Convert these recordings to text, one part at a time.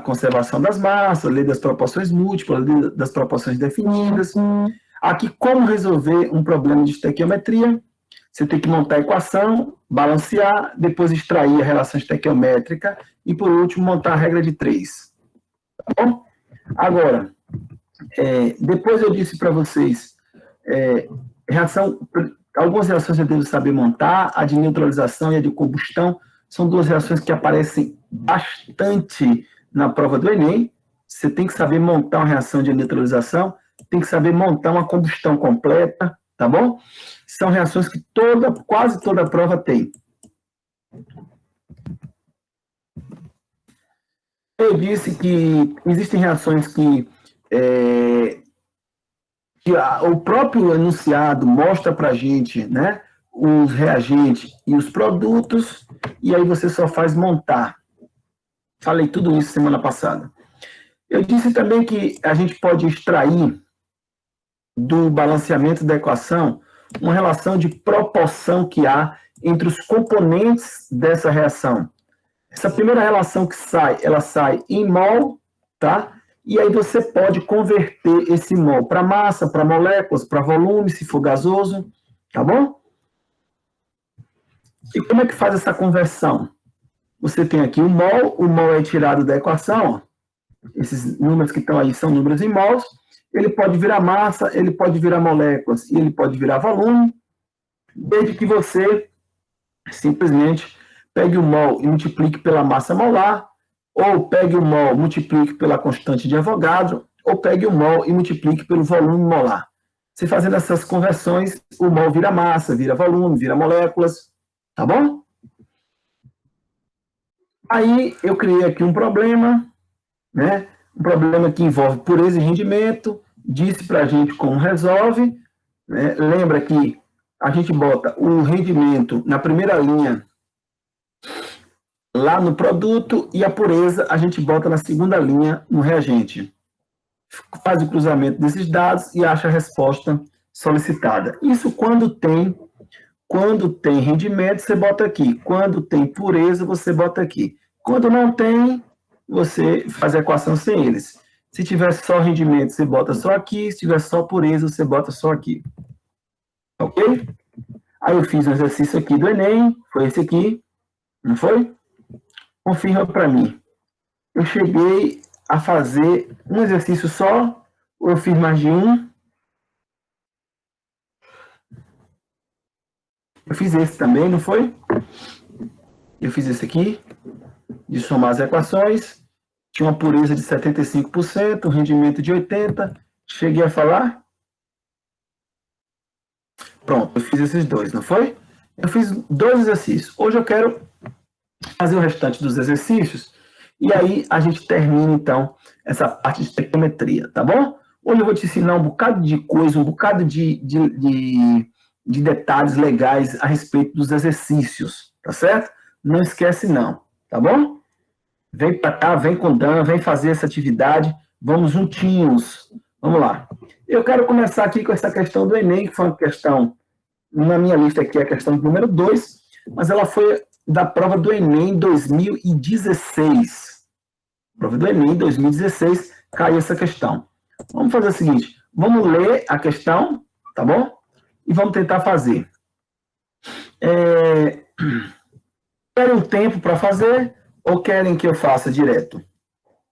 conservação das massas, lei das proporções múltiplas, lei das proporções definidas. Aqui, como resolver um problema de estequiometria? Você tem que montar a equação, balancear, depois extrair a relação estequiométrica e, por último, montar a regra de 3. Tá bom? Agora, depois eu disse para vocês, algumas reações eu devo saber montar, a de neutralização e a de combustão, são duas reações que aparecem bastante na prova do Enem. Você tem que saber montar uma reação de neutralização, tem que saber montar uma combustão completa, tá bom? São reações que quase toda prova tem. Eu disse que existem reações que o próprio enunciado mostra para a gente, né, os reagentes e os produtos, e aí você só faz montar. Falei tudo isso semana passada. Eu disse também que a gente pode extrair do balanceamento da equação uma relação de proporção que há entre os componentes dessa reação. Essa primeira relação que sai, ela sai em mol, tá? E aí você pode converter esse mol para massa, para moléculas, para volume, se for gasoso, tá bom? E como é que faz essa conversão? Você tem aqui o mol é tirado da equação, ó. Esses números que estão aí são números em mols, ele pode virar massa, ele pode virar moléculas e ele pode virar volume, desde que você simplesmente pegue o mol e multiplique pela massa molar, ou pegue o mol, multiplique pela constante de Avogadro, ou pegue o mol e multiplique pelo volume molar. Você fazendo essas conversões, o mol vira massa, vira volume, vira moléculas, tá bom? Aí eu criei aqui um problema, né? Um problema que envolve pureza e rendimento, disse para a gente como resolve, né? Lembra que a gente bota o rendimento na primeira linha lá no produto e a pureza a gente bota na segunda linha no reagente. Faz o cruzamento desses dados e acha a resposta solicitada. Isso quando tem rendimento, você bota aqui. Quando tem pureza, você bota aqui. Quando não tem, você faz a equação sem eles. Se tiver só rendimento, você bota só aqui. Se tiver só pureza, você bota só aqui. Ok? Aí eu fiz um exercício aqui do Enem. Foi esse aqui. Não foi? Confirma para mim. Eu cheguei a fazer um exercício só, ou eu fiz mais de um? Eu fiz esse também, não foi? Eu fiz esse aqui, de somar as equações, tinha uma pureza de 75%, um rendimento de 80%, cheguei a falar? Pronto, eu fiz esses dois, não foi? Eu fiz 2 exercícios. Hoje eu quero fazer o restante dos exercícios, e aí a gente termina, então, essa parte de estequiometria, tá bom? Hoje eu vou te ensinar um bocado de coisa, um bocado de detalhes legais a respeito dos exercícios, tá certo? Não esquece não, tá bom? Vem para cá, vem com Dan, vem fazer essa atividade, vamos juntinhos. Vamos lá. Eu quero começar aqui com essa questão do Enem, que foi uma questão, na minha lista aqui, a questão número 2, mas ela foi da prova do Enem 2016. Prova do Enem 2016, caiu essa questão. Vamos fazer o seguinte, vamos ler a questão, tá bom? E vamos tentar fazer. Querem um tempo para fazer ou querem que eu faça direto?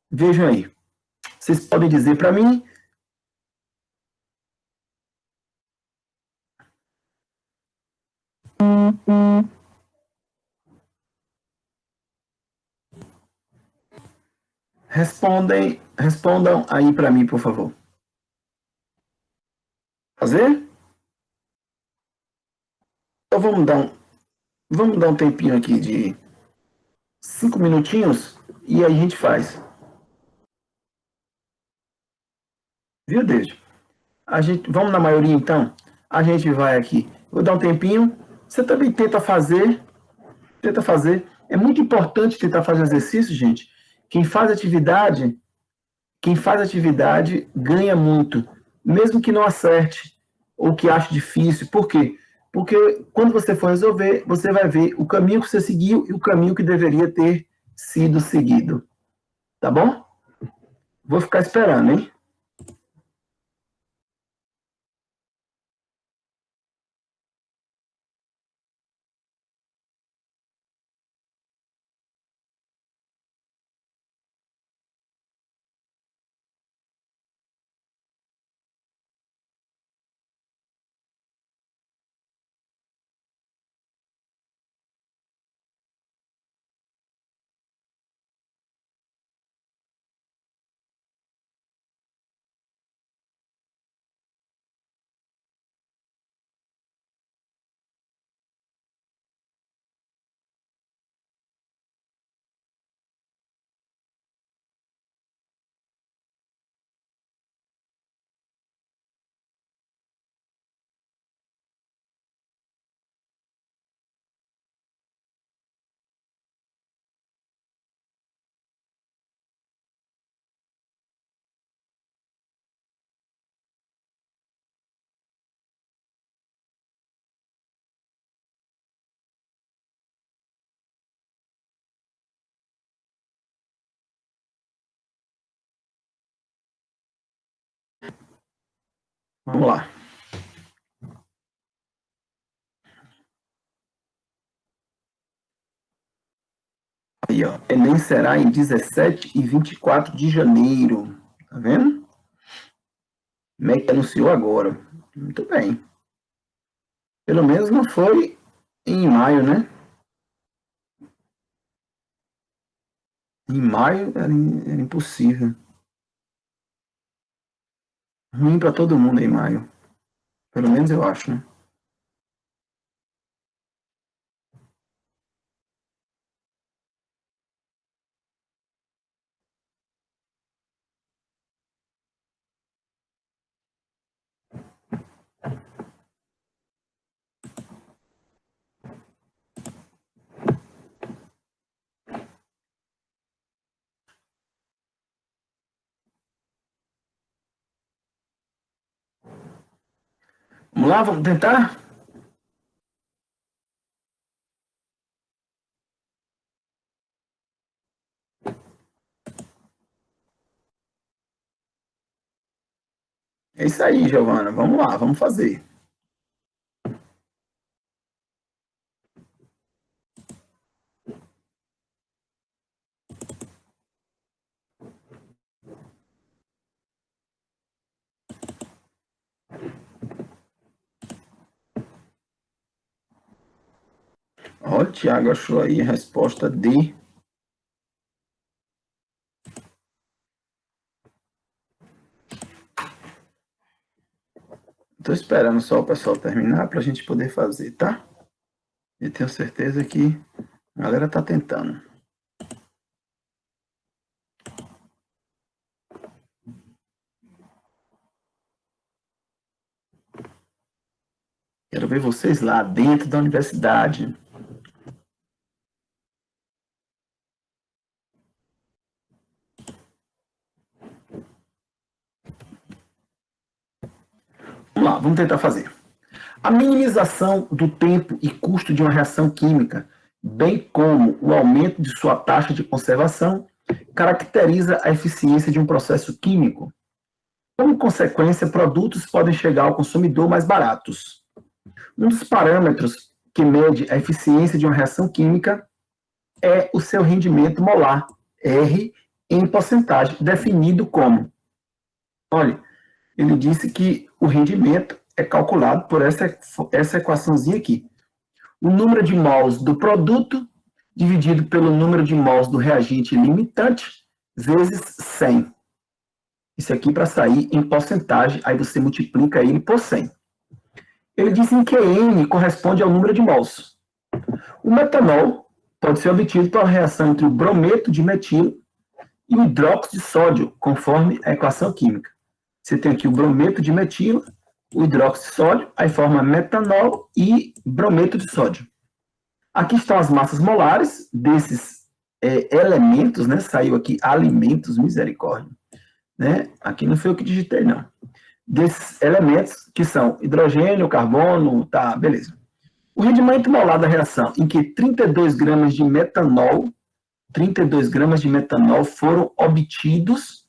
Vejam aí. Vocês podem dizer para mim. Respondam aí para mim, por favor. Fazer? Então vamos dar um tempinho aqui de 5 minutinhos e aí a gente faz. Viu, Deide? Vamos na maioria, então? A gente vai aqui. Vou dar um tempinho. Você também tenta fazer. É muito importante tentar fazer exercício, gente. Quem faz atividade ganha muito. Mesmo que não acerte ou que ache difícil. Por quê? Porque quando você for resolver, você vai ver o caminho que você seguiu e o caminho que deveria ter sido seguido. Tá bom? Vou ficar esperando, hein? Vamos lá. Aí, ó. Enem será em 17 e 24 de janeiro. Tá vendo? O MEC anunciou agora. Muito bem. Pelo menos não foi em maio, né? Em maio era impossível. Ruim para todo mundo em maio. Pelo menos eu acho, né? Vamos lá, vamos tentar? É isso aí, Giovana. Vamos lá, vamos fazer. Ó, o Thiago achou aí a resposta D. Estou esperando só o pessoal terminar para a gente poder fazer, tá? E tenho certeza que a galera tá tentando. Quero ver vocês lá dentro da universidade. Vamos lá, vamos tentar fazer. A minimização do tempo e custo de uma reação química, bem como o aumento de sua taxa de conservação, caracteriza a eficiência de um processo químico. Como consequência, produtos podem chegar ao consumidor mais baratos. Um dos parâmetros que mede a eficiência de uma reação química é o seu rendimento molar, R, em porcentagem, definido como. Olha, ele disse que o rendimento é calculado por essa equaçãozinha aqui. O número de mols do produto dividido pelo número de mols do reagente limitante vezes 100. Isso aqui para sair em porcentagem, aí você multiplica ele por 100. Ele disse que N corresponde ao número de mols. O metanol pode ser obtido pela reação entre o brometo de metilo e o hidróxido de sódio, conforme a equação química. Você tem aqui o brometo de metilo, o hidróxido de sódio, aí forma metanol e brometo de sódio. Aqui estão as massas molares desses elementos, né? Saiu aqui alimentos, misericórdia. Né? Aqui não foi eu que digitei, não. Desses elementos, que são hidrogênio, carbono, tá, beleza. O rendimento molar da reação, em que 32 gramas de metanol 32 gramas de metanol foram obtidos.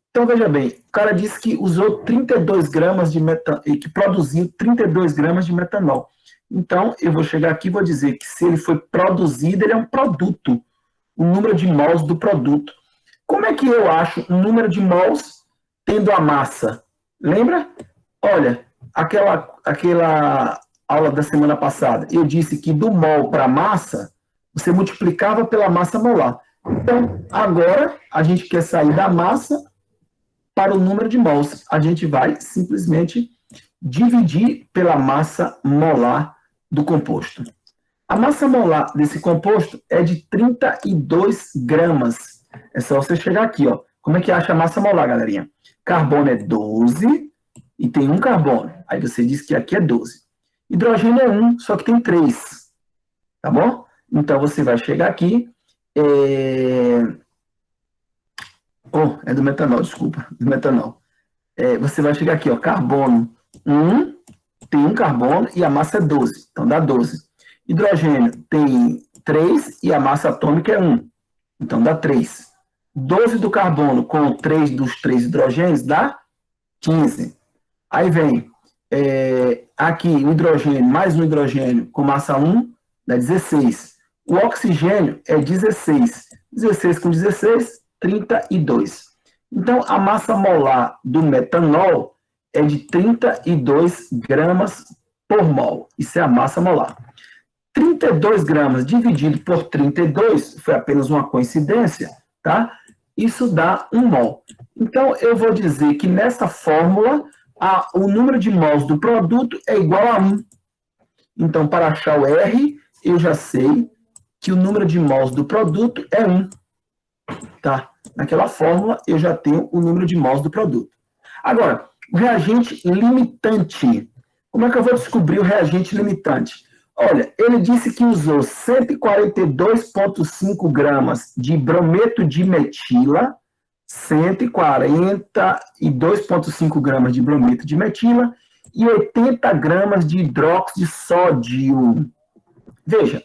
Então, veja bem, o cara disse que usou 32 gramas de metanol, e que produziu 32 gramas de metanol. Então, eu vou chegar aqui e vou dizer que se ele foi produzido, ele é um produto. O número de mols do produto. Como é que eu acho o número de mols tendo a massa? Lembra? Olha, aquela aula da semana passada, eu disse que do mol para a massa, você multiplicava pela massa molar. Então, agora, a gente quer sair da massa para o número de mols. A gente vai simplesmente dividir pela massa molar do composto. A massa molar desse composto é de 32 gramas. É só você chegar aqui, ó. Como é que acha a massa molar, galerinha? Carbono é 12 e tem um carbono. Aí você diz que aqui é 12. Hidrogênio é 1, só que tem 3. Tá bom? Então você vai chegar aqui. É do metanol, desculpa. Do metanol. Você vai chegar aqui, ó. Carbono 1, tem um carbono e a massa é 12. Então dá 12. Hidrogênio tem 3 e a massa atômica é 1. Então dá 3. 12 do carbono com 3 dos 3 hidrogênios dá 15. Aí vem aqui o hidrogênio mais um hidrogênio com massa 1 dá 16. O oxigênio é 16. 16 com 16, 32. Então a massa molar do metanol é de 32 gramas por mol. Isso é a massa molar. 32 gramas dividido por 32, foi apenas uma coincidência, tá? Isso dá 1 mol. Então, eu vou dizer que nessa fórmula, o número de mols do produto é igual a 1. Então, para achar o R, eu já sei que o número de mols do produto é 1. Tá? Naquela fórmula, eu já tenho o número de mols do produto. Agora, o reagente limitante. Como é que eu vou descobrir o reagente limitante? Olha, ele disse que usou 142,5 gramas de brometo de metila, 142,5 gramas de brometo de metila e 80 gramas de hidróxido de sódio. Veja,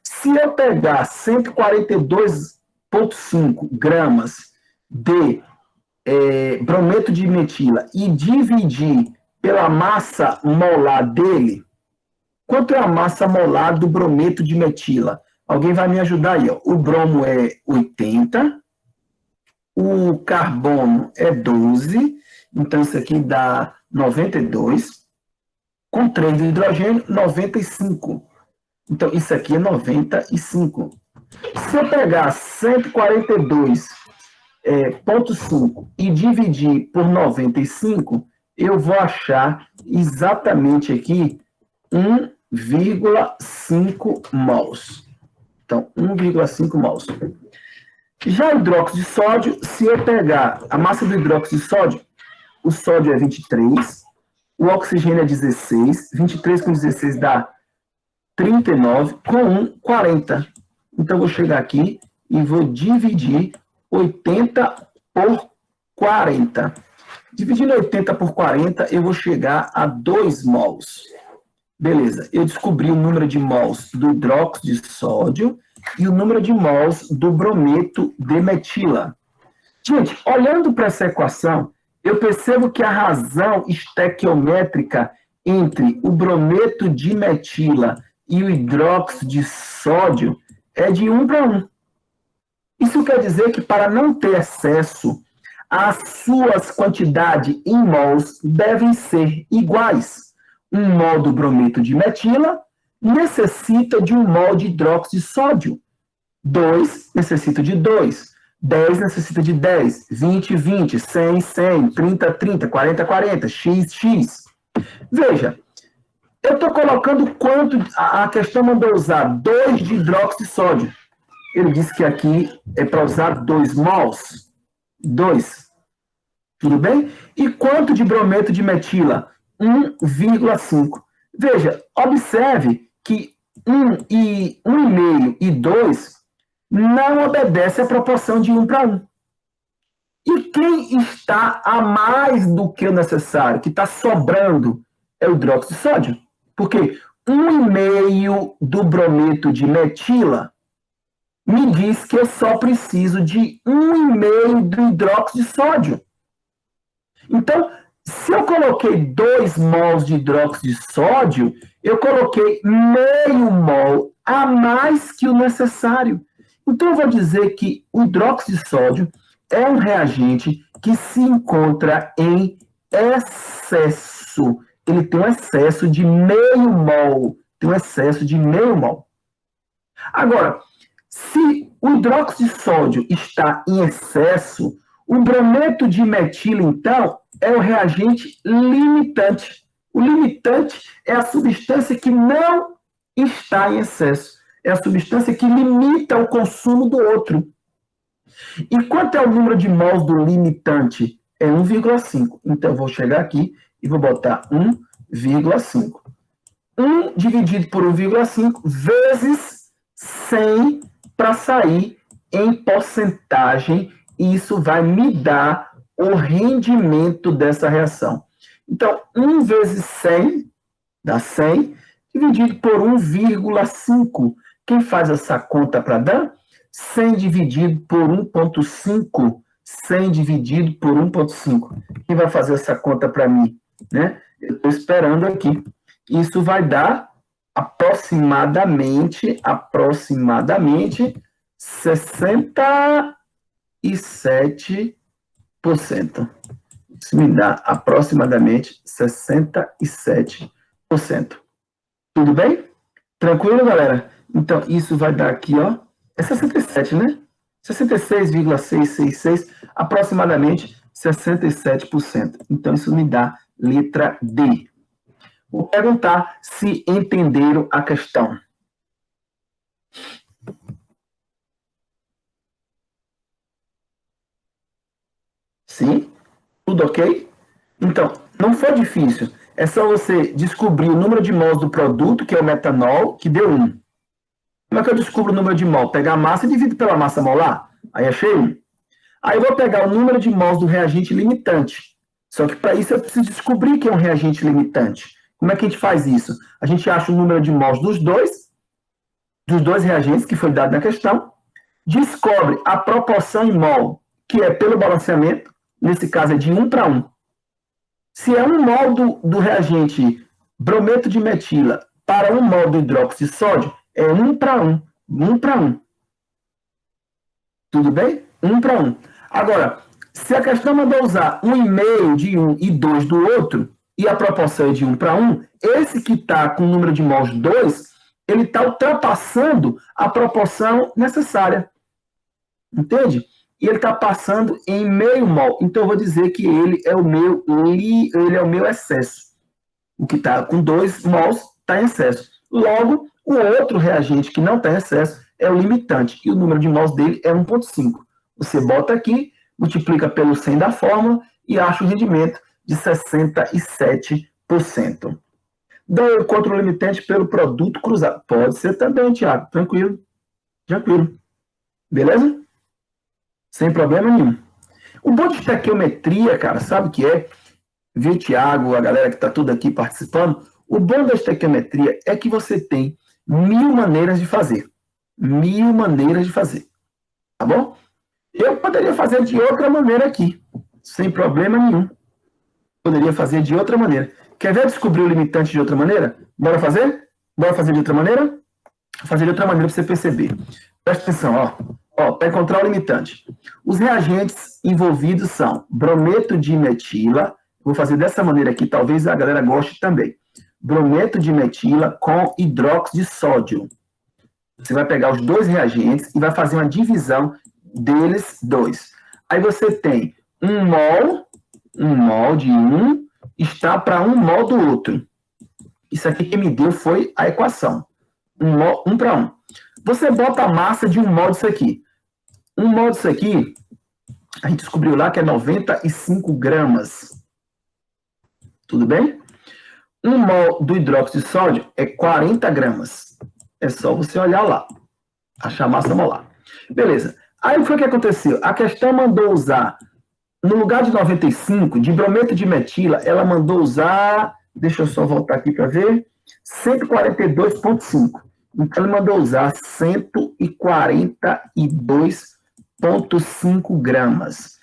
se eu pegar 142,5 gramas de brometo de metila e dividir pela massa molar dele, quanto é a massa molar do brometo de metila? Alguém vai me ajudar aí, ó. O bromo é 80, o carbono é 12, então isso aqui dá 92, com 3 de hidrogênio, 95. Então isso aqui é 95. Se eu pegar 142,5 e dividir por 95, eu vou achar exatamente aqui 1,5 mols. Então, 1,5 mols. Já o hidróxido de sódio, se eu pegar a massa do hidróxido de sódio, o sódio é 23, o oxigênio é 16, 23 com 16 dá 39, com 1, 40. Então, eu vou chegar aqui e vou dividir 80 por 40. Dividindo 80 por 40, eu vou chegar a 2 mols. Beleza, eu descobri o número de mols do hidróxido de sódio e o número de mols do brometo de metila. Gente, olhando para essa equação, eu percebo que a razão estequiométrica entre o brometo de metila e o hidróxido de sódio é de 1 para 1. Isso quer dizer que para não ter excesso, as suas quantidades em mols devem ser iguais. 1 mol do brometo de metila necessita de 1 mol de hidróxido de sódio. 2 necessita de 2. 10 necessita de 10. 20, 20. 100, 100. 30, 30. 40, 40. X, X. Veja, eu estou colocando quanto... A questão mandou usar 2 de hidróxido de sódio. Ele disse que aqui é para usar 2 mols. 2. Tudo bem? E quanto de brometo de metila? 1,5. Veja, observe que 1,5 e 2 não obedece à proporção de 1 para 1. E quem está a mais do que o necessário, que está sobrando, é o hidróxido de sódio. Porque 1,5 do brometo de metila me diz que eu só preciso de 1,5 do hidróxido de sódio. Então, se eu coloquei 2 mols de hidróxido de sódio, eu coloquei meio mol a mais que o necessário. Então, eu vou dizer que o hidróxido de sódio é um reagente que se encontra em excesso. Ele tem um excesso de meio mol. Tem um excesso de meio mol. Agora, se o hidróxido de sódio está em excesso, o brometo de metila, então, é o reagente limitante. O limitante é a substância que não está em excesso. É a substância que limita o consumo do outro. E quanto é o número de mols do limitante? É 1,5. Então, eu vou chegar aqui e vou botar 1,5. 1 dividido por 1,5 vezes 100 para sair em porcentagem. E isso vai me dar o rendimento dessa reação. Então, 1 vezes 100 dá 100, dividido por 1,5. Quem faz essa conta para dar? 100 dividido por 1,5. 100 dividido por 1,5. Quem vai fazer essa conta para mim? Né? Eu estou esperando aqui. Isso vai dar aproximadamente 67%. Isso me dá aproximadamente 67%. Tudo bem? Tranquilo, galera? Então, isso vai dar aqui, ó, é 67, né? 66,666, aproximadamente 67%. Então, isso me dá letra D. Vou perguntar se entenderam a questão. Sim? Tudo ok? Então, não foi difícil. É só você descobrir o número de mols do produto, que é o metanol, que deu 1. Como é que eu descubro o número de mol? Pegar a massa e divido pela massa molar. Aí achei 1. Aí eu vou pegar o número de mols do reagente limitante. Só que para isso eu preciso descobrir que é um reagente limitante. Como é que a gente faz isso? A gente acha o número de mols dos dois reagentes que foi dado na questão, descobre a proporção em mol, que é pelo balanceamento, nesse caso é de 1 para 1. Se é 1 mol do reagente brometo de metila para 1 mol do hidróxido de sódio, é 1 para 1. 1 para 1. Tudo bem? 1 para 1. Agora, se a questão mandou usar 1,5 de um e 2 do outro, e a proporção é de 1 para 1, esse que está com o número de mols 2, ele está ultrapassando a proporção necessária. Entende? E ele está passando em meio mol. Então, eu vou dizer que ele é o meu excesso. O que está com 2 mols está em excesso. Logo, o outro reagente que não está em excesso é o limitante. E o número de mols dele é 1,5. Você bota aqui, multiplica pelo 100 da fórmula e acha o rendimento de 67%. Daí eu encontro o limitante pelo produto cruzado. Pode ser também, Tiago. Tranquilo. Tranquilo. Beleza? Sem problema nenhum. O bom de estequiometria, cara, sabe o que é? Viu, Tiago, a galera que está tudo aqui participando? O bom da estequiometria é que você tem 1000 maneiras de fazer. 1000 maneiras de fazer. Tá bom? Eu poderia fazer de outra maneira aqui. Sem problema nenhum. Poderia fazer de outra maneira. Quer ver descobrir o limitante de outra maneira? Bora fazer? Bora fazer de outra maneira? Vou fazer de outra maneira para você perceber. Presta atenção, ó, para encontrar o limitante. Os reagentes envolvidos são brometo de metila. Vou fazer dessa maneira aqui, talvez a galera goste também. Brometo de metila com hidróxido de sódio. Você vai pegar os dois reagentes e vai fazer uma divisão deles dois. Aí você tem 1 mol de um está para 1 mol do outro. Isso aqui que me deu foi a equação. 1 para 1. Você bota a massa de 1 mol disso aqui. 1 mol disso aqui, a gente descobriu lá que é 95 gramas. Tudo bem? 1 mol do hidróxido de sódio é 40 gramas. É só você olhar lá. Achar a massa molar. Beleza. Aí o que foi que aconteceu? A questão mandou usar, no lugar de 95, de brometo de metila, ela mandou usar, deixa eu só voltar aqui para ver, 142,5. Então, ele mandou usar 142,5 gramas.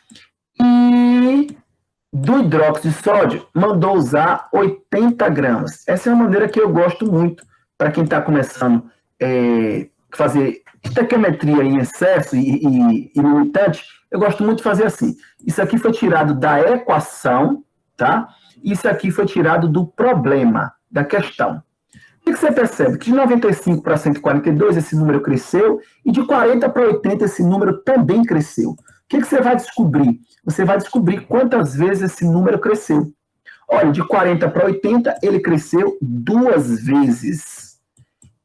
E do hidróxido de sódio, mandou usar 80 gramas. Essa é uma maneira que eu gosto muito para quem está começando a fazer estequiometria em excesso e limitante. Eu gosto muito de fazer assim. Isso aqui foi tirado da equação, tá? Isso aqui foi tirado do problema, da questão. O que você percebe? Que de 95 para 142 esse número cresceu e de 40 para 80 esse número também cresceu. O que você vai descobrir? Você vai descobrir quantas vezes esse número cresceu. Olha, de 40 para 80 ele cresceu 2 vezes.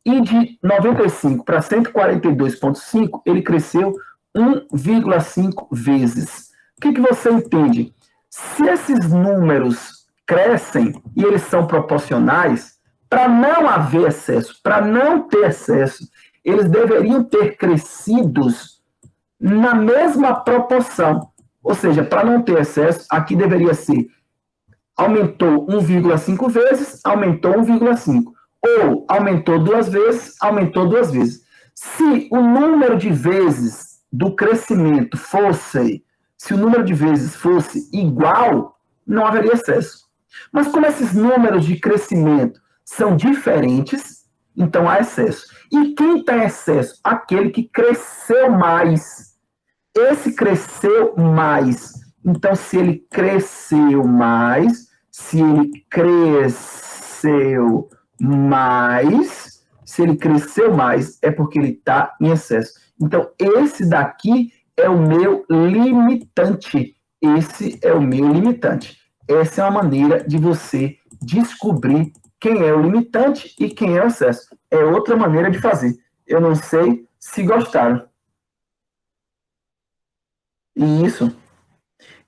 E de 95 para 142,5 ele cresceu 1,5 vezes. O que você entende? Se esses números crescem e eles são proporcionais, para não haver excesso, para não ter excesso, eles deveriam ter crescidos na mesma proporção. Ou seja, para não ter excesso, aqui deveria ser aumentou 1,5 vezes, aumentou 1,5. Ou aumentou 2 vezes, aumentou 2 vezes. Se o número de vezes do crescimento se o número de vezes fosse igual, não haveria excesso. Mas como esses números de crescimento são diferentes, então há excesso. E quem está em excesso? Aquele que cresceu mais. Esse cresceu mais. Então, se ele cresceu mais, se ele cresceu mais, se ele cresceu mais, é porque ele está em excesso. Então, esse daqui é o meu limitante. Esse é o meu limitante. Essa é uma maneira de você descobrir quem é o limitante e quem é o excesso. É outra maneira de fazer. Eu não sei se gostaram. E isso.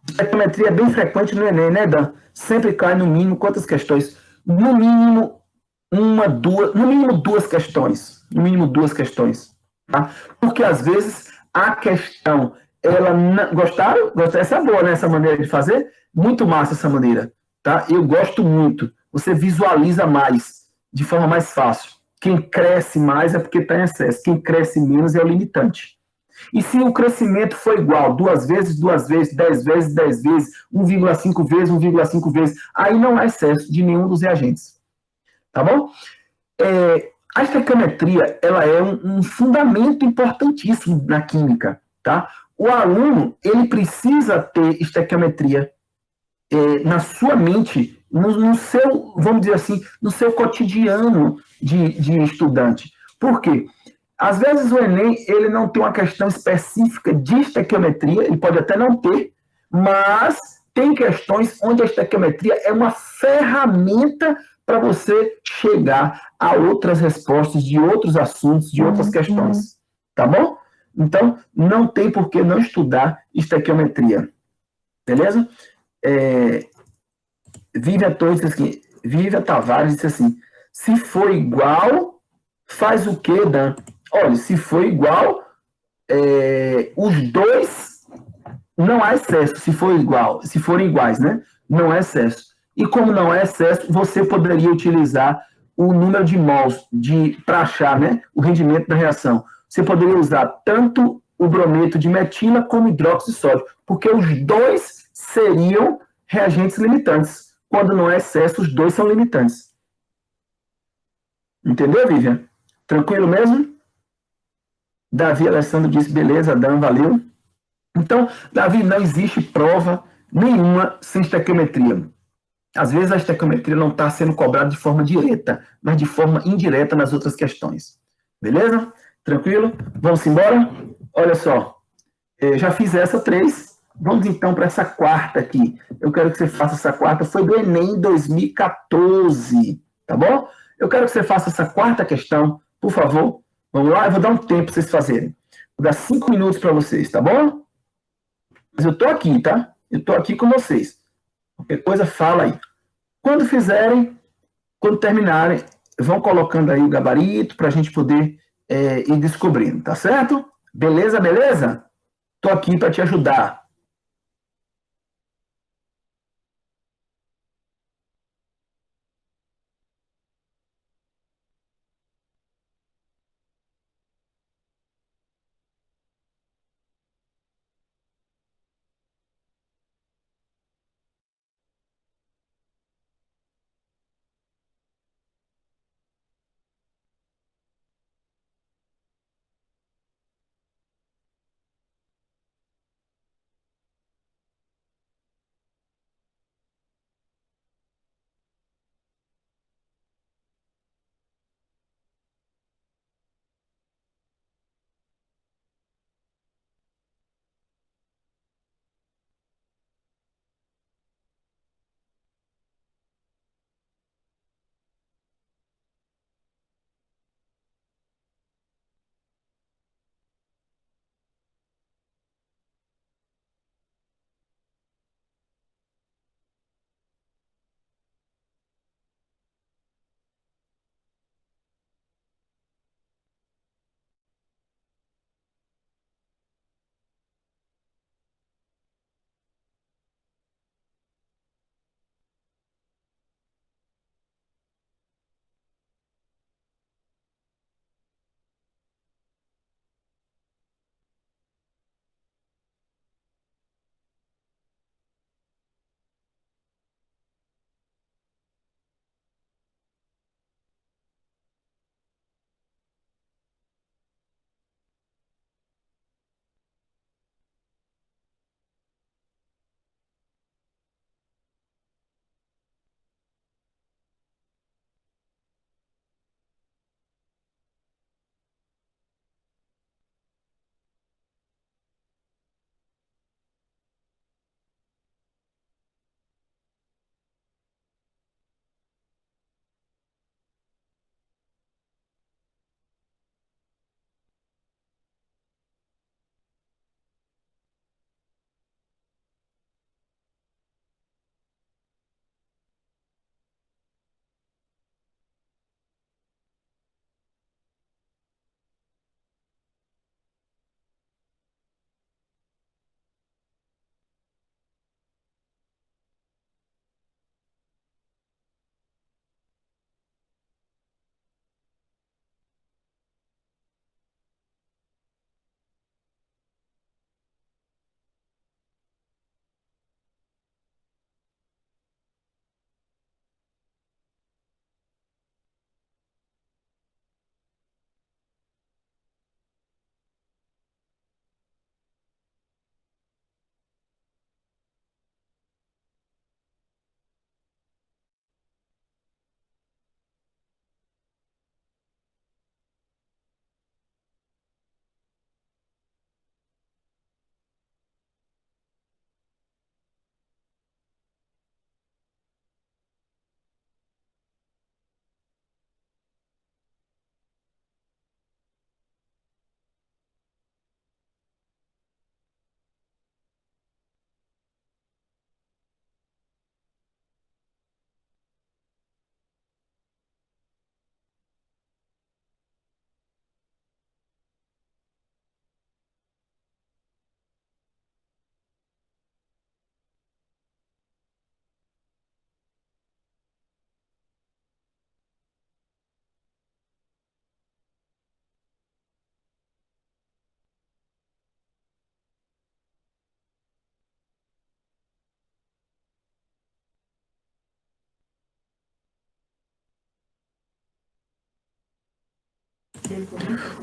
Estequiometria é bem frequente no Enem, né, Dan? Sempre cai no mínimo quantas questões? No mínimo uma, duas, no mínimo duas questões. No mínimo duas questões. Tá? Porque às vezes a questão, ela não, gostaram? Essa é boa, né? Essa maneira de fazer? Muito massa essa maneira. Tá? Eu gosto muito. Você visualiza mais, de forma mais fácil. Quem cresce mais é porque está em excesso. Quem cresce menos é o limitante. E se o crescimento for igual, 2 vezes, 2 vezes, 10 vezes, 10 vezes, 1,5 vezes, 1,5 vezes, aí não há excesso de nenhum dos reagentes. Tá bom? A estequiometria, ela é um fundamento importantíssimo na química, tá? O aluno, ele precisa ter estequiometria na sua mente, no seu, vamos dizer assim, no seu cotidiano de estudante. Por quê? Às vezes o Enem ele não tem uma questão específica de estequiometria, ele pode até não ter, mas tem questões onde a estequiometria é uma ferramenta para você chegar a outras respostas de outros assuntos, de outras questões. Tá bom? Então, não tem por que não estudar estequiometria. Beleza? Vivian Torres disse assim, Vivian Tavares disse assim, se for igual, faz o quê, Dan? Olha, se for igual, os dois, não há excesso, se for igual, se forem iguais, né? Não há excesso. E como não há excesso, você poderia utilizar o número de mols para achar, né, o rendimento da reação. Você poderia usar tanto o brometo de metila como hidróxido de sódio, porque os dois seriam reagentes limitantes. Quando não há excesso, os dois são limitantes. Entendeu, Vivian? Tranquilo mesmo? Davi Alessandro disse, beleza, Dan, valeu. Então, Davi, não existe prova nenhuma sem estequiometria. Às vezes a estequiometria não está sendo cobrada de forma direta, mas de forma indireta nas outras questões. Beleza? Tranquilo? Vamos embora? Olha só, já fiz essa 3. Vamos então para essa quarta aqui. Eu quero que você faça essa quarta. Foi do Enem 2014, tá bom? Eu quero que você faça essa quarta questão, por favor. Vamos lá? Eu vou dar um tempo para vocês fazerem. Vou dar 5 minutos para vocês, tá bom? Mas eu estou aqui, tá? Eu estou aqui com vocês. Qualquer coisa, fala aí. Quando fizerem, quando terminarem, vão colocando aí o gabarito para a gente poder ir descobrindo, tá certo? Beleza, beleza? Estou aqui para te ajudar.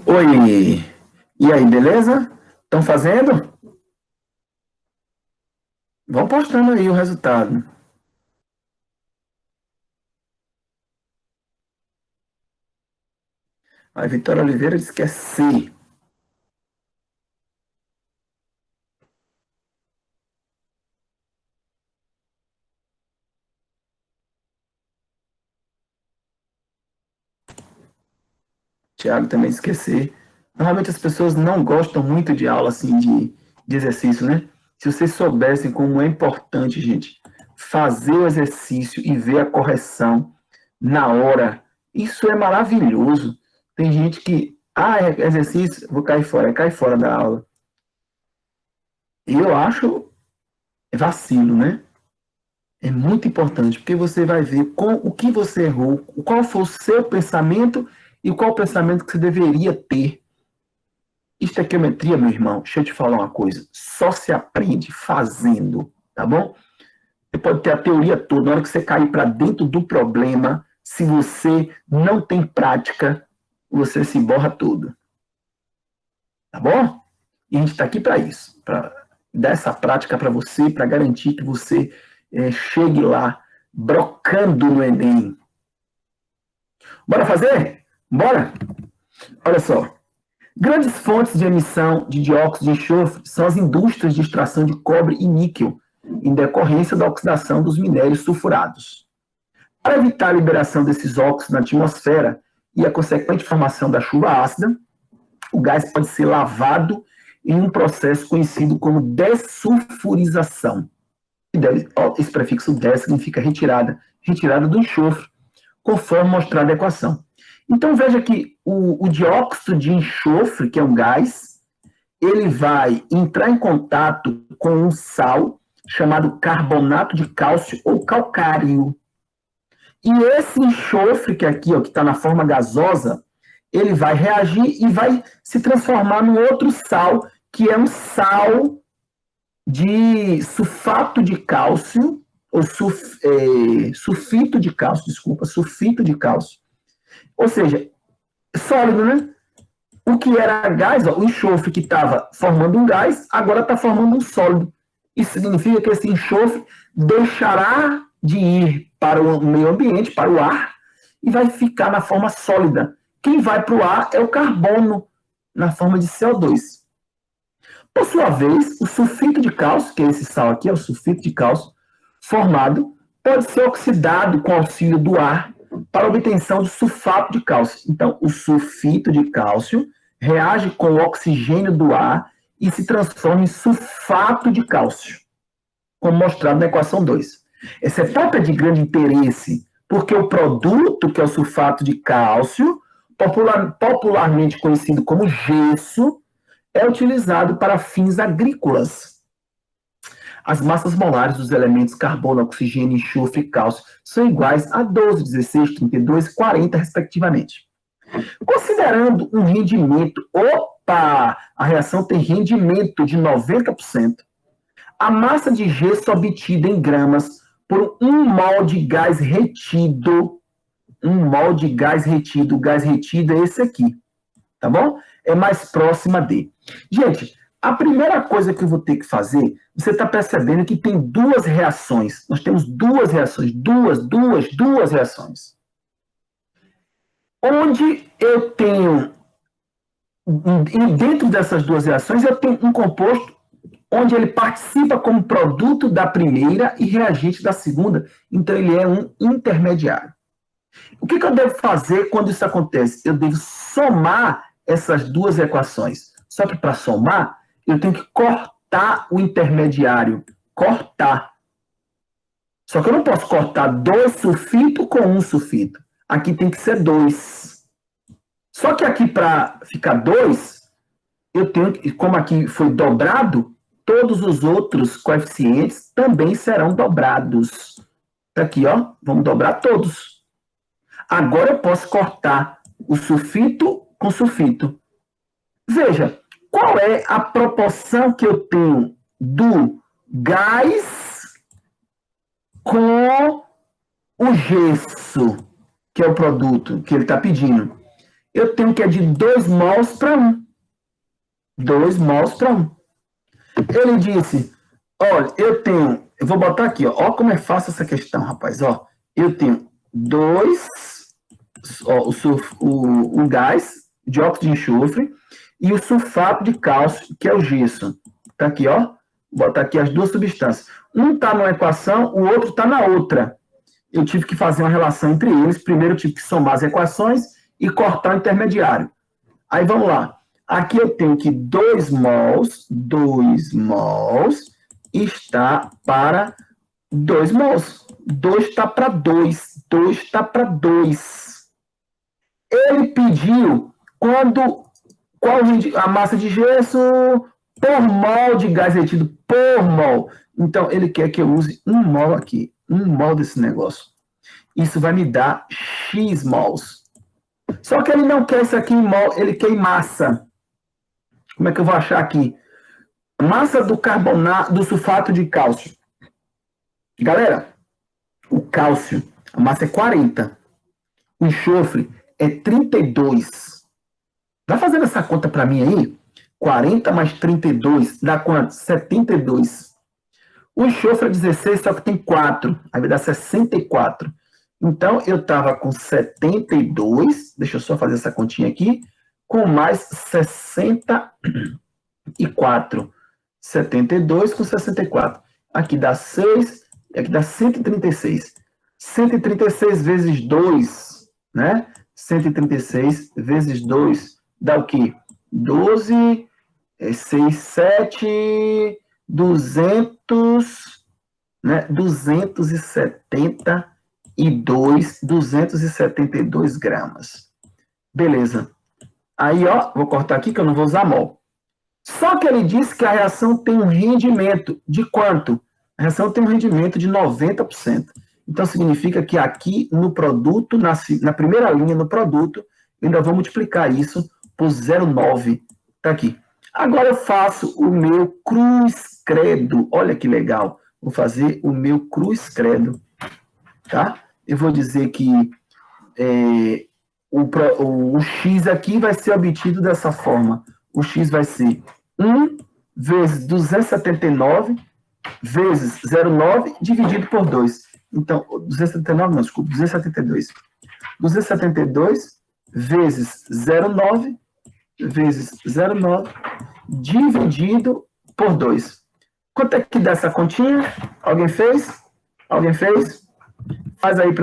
Oi! E aí, beleza? Estão fazendo? Vão postando aí o resultado. A Vitória Oliveira disse que é C. Tiago também disse que é C. Normalmente as pessoas não gostam muito de aula assim de exercício, né? Se vocês soubessem como é importante, gente, fazer o exercício e ver a correção na hora, isso é maravilhoso. Tem gente que, é exercício, vou cair fora, cai fora da aula. E eu acho vacilo, né? É muito importante, porque você vai ver com o que você errou, qual foi o seu pensamento e qual o pensamento que você deveria ter. Estequiometria, meu irmão, deixa eu te falar uma coisa, só se aprende fazendo, tá bom? Você pode ter a teoria toda, na hora que você cair para dentro do problema, se você não tem prática, você se borra todo, tá bom? E a gente está aqui para isso, para dar essa prática para você, para garantir que você chegue lá brocando no Enem. Bora fazer? Bora? Olha só. Grandes fontes de emissão de dióxido de enxofre são as indústrias de extração de cobre e níquel, em decorrência da oxidação dos minérios sulfurados. Para evitar a liberação desses óxidos na atmosfera e a consequente formação da chuva ácida, o gás pode ser lavado em um processo conhecido como dessulfurização. Esse prefixo des significa retirada, retirada do enxofre, conforme mostrado na equação. Então veja que o dióxido de enxofre, que é um gás, ele vai entrar em contato com um sal chamado carbonato de cálcio ou calcário. E esse enxofre, que aqui que está na forma gasosa, ele vai reagir e vai se transformar num outro sal, que é um sal de sulfato de cálcio, ou sulfito de cálcio, desculpa, sulfito de cálcio. Ou seja, sólido, né? O que era gás, o enxofre que estava formando um gás, agora está formando um sólido. Isso significa que esse enxofre deixará de ir para o meio ambiente, para o ar, e vai ficar na forma sólida. Quem vai para o ar é o carbono, na forma de CO2. Por sua vez, o sulfito de cálcio, que é esse sal aqui, é o sulfito de cálcio, formado, pode ser oxidado com auxílio do ar para obtenção de sulfato de cálcio. Então, o sulfito de cálcio reage com o oxigênio do ar e se transforma em sulfato de cálcio, como mostrado na equação 2. Essa etapa é de grande interesse, porque o produto, que é o sulfato de cálcio, popularmente conhecido como gesso, é utilizado para fins agrícolas. As massas molares dos elementos carbono, oxigênio, enxofre e cálcio são iguais a 12, 16, 32 e 40, respectivamente. Considerando um rendimento, a reação tem rendimento de 90%, a massa de gesso obtida em gramas por 1 mol de gás retido, o gás retido é esse aqui, tá bom? É mais próxima de. Gente, a primeira coisa que eu vou ter que fazer, você está percebendo que tem duas reações. Nós temos duas reações, duas reações. Onde eu tenho, dentro dessas duas reações, eu tenho um composto onde ele participa como produto da primeira e reagente da segunda. Então, ele é um intermediário. O que eu devo fazer quando isso acontece? Eu devo somar essas duas equações. Só que para somar, eu tenho que cortar o intermediário. Cortar. Só que eu não posso cortar 2 sulfito com 1 sulfito. Aqui tem que ser 2. Só que aqui, para ficar 2, eu tenho que, como aqui foi dobrado, todos os outros coeficientes também serão dobrados. Aqui, ó, vamos dobrar todos. Agora eu posso cortar o sulfito com sulfito. Veja, qual é a proporção que eu tenho do gás com o gesso, que é o produto que ele está pedindo? eu tenho que é de 2 mols para 1. 2 mols para 1. Ele disse, olha, eu vou botar aqui, ó como é fácil essa questão, rapaz, ó. Eu tenho 2, o gás, dióxido de enxofre, e o sulfato de cálcio, que é o gesso. Tá aqui, ó. Vou botar aqui as duas substâncias. Um está numa equação, o outro está na outra. Eu tive que fazer uma relação entre eles. Primeiro eu tive que somar as equações e cortar o intermediário. Aí vamos lá. Aqui eu tenho que 2 mols está para 2 mols. 2 está para 2. 2 está para 2. Ele pediu qual a massa de gesso por mol de gás retido por mol. Então, ele quer que eu use 1 mol aqui. 1 mol desse negócio. Isso vai me dar X mols. Só que ele não quer isso aqui em mol, ele quer em massa. Como é que eu vou achar aqui? Massa do carbonato, do sulfato de cálcio. Galera, o cálcio, a massa é 40. O enxofre é 32. Vai fazendo essa conta para mim aí? 40 mais 32 dá quanto? 72. O enxofre é 16, só que tem 4. Aí vai dar 64. Então, eu estava com 72. Deixa eu só fazer essa continha aqui. Com mais 64. 72 com 64. Aqui dá 6, aqui dá 136. 136 vezes 2, né? 136 vezes 2 dá o quê? 12, 6, 7, 200, né? 272 gramas. Beleza. Aí, ó, vou cortar aqui que eu não vou usar mol. Só que ele disse que a reação tem um rendimento de quanto? A reação tem um rendimento de 90%. Então, significa que aqui no produto, na primeira linha no produto, eu ainda vou multiplicar isso por 0,9. Está aqui. Agora eu faço o meu cruz credo. Olha que legal. Vou fazer o meu cruz credo. Tá? Eu vou dizer que o X aqui vai ser obtido dessa forma. O X vai ser 1 vezes 279 vezes 0,9 dividido por 2. Então, 279, não, desculpa, 272. 272 vezes 0,9 vezes 0,9 dividido por 2. Quanto é que dá essa continha? Alguém fez? Alguém fez? Faz aí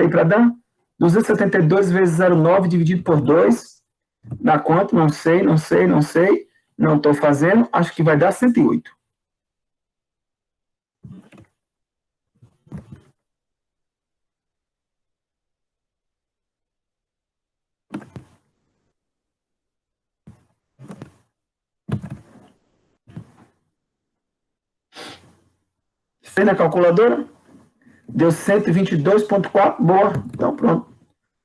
para Dan. 272 vezes 0,9 dividido por 2. Dá quanto? Não sei. Não estou fazendo. Acho que vai dar 108. Fez na calculadora? Deu 122,4. Boa. Então, pronto.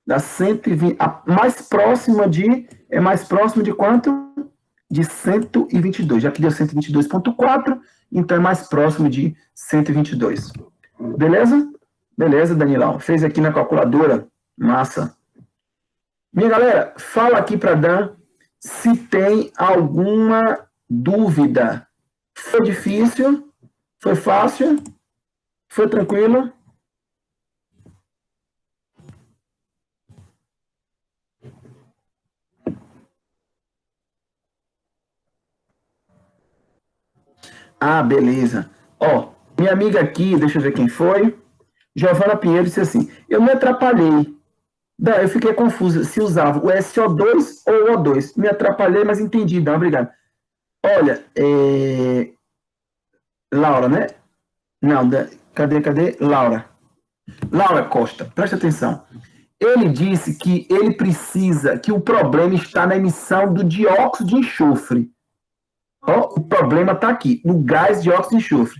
Dá 120. A mais próxima de... É mais próximo de quanto? De 122. Já que deu 122,4, então é mais próximo de 122. Beleza? Beleza, Danilão. Fez aqui na calculadora. Massa. Minha galera, fala aqui para Dan se tem alguma dúvida. Foi difícil? Foi fácil? Foi tranquilo? Ah, beleza. Ó, minha amiga aqui, deixa eu ver quem foi. Giovana Pinheiro disse assim: eu me atrapalhei. Eu fiquei confusa se usava o SO2 ou o O2. Me atrapalhei, mas entendi. Não, obrigado. Olha, Laura, né? Não, cadê? Laura. Laura Costa, presta atenção. Ele disse que ele precisa, que o problema está na emissão do dióxido de enxofre. Ó, o problema está aqui, no gás dióxido de enxofre.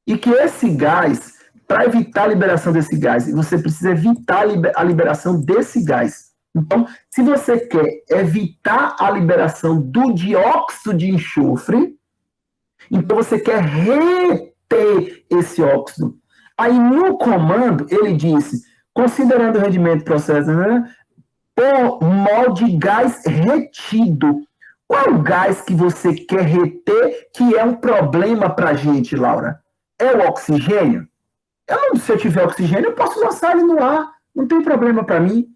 E que esse gás, para evitar a liberação desse gás, você precisa evitar a liberação desse gás. Então, se você quer evitar a liberação do dióxido de enxofre, então você quer reter esse óxido. Aí no comando, ele disse, considerando o rendimento do processo, né, por mol de gás retido. Qual gás que você quer reter que é um problema para a gente, Laura? É o oxigênio? Se eu tiver oxigênio, eu posso lançar ele no ar. Não tem problema para mim.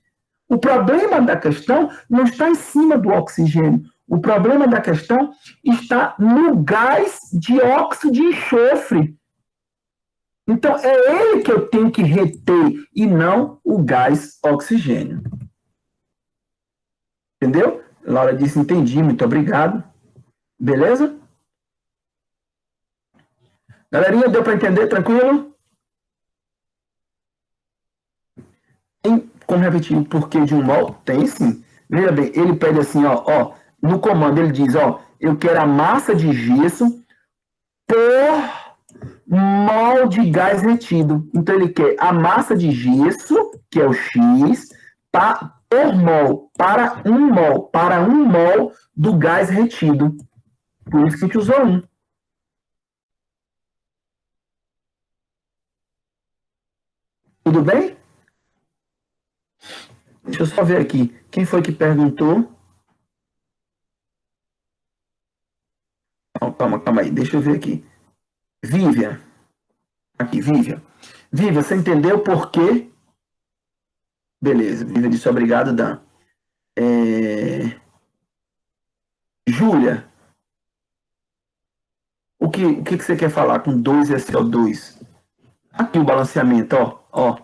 O problema da questão não está em cima do oxigênio. O problema da questão está no gás dióxido de enxofre. Então, é ele que eu tenho que reter e não o gás oxigênio. Entendeu? Laura disse, entendi, muito obrigado. Beleza? Galerinha, deu para entender? Tranquilo? Tem como repetir o porquê de um mol? Tem sim. Veja bem, ele pede assim, no comando ele diz, eu quero a massa de gesso por mol de gás retido. Então ele quer a massa de gesso, que é o X, por mol, para um mol do gás retido. Por isso que a gente usou 1. Tudo bem? Deixa eu só ver aqui. Quem foi que perguntou? Calma aí. Deixa eu ver aqui. Vivian. Aqui, Vivian. Vivian, você entendeu por quê? Beleza. Vivian disse obrigado, Dan. Júlia. O que você quer falar com 2SO2? Aqui o balanceamento, ó.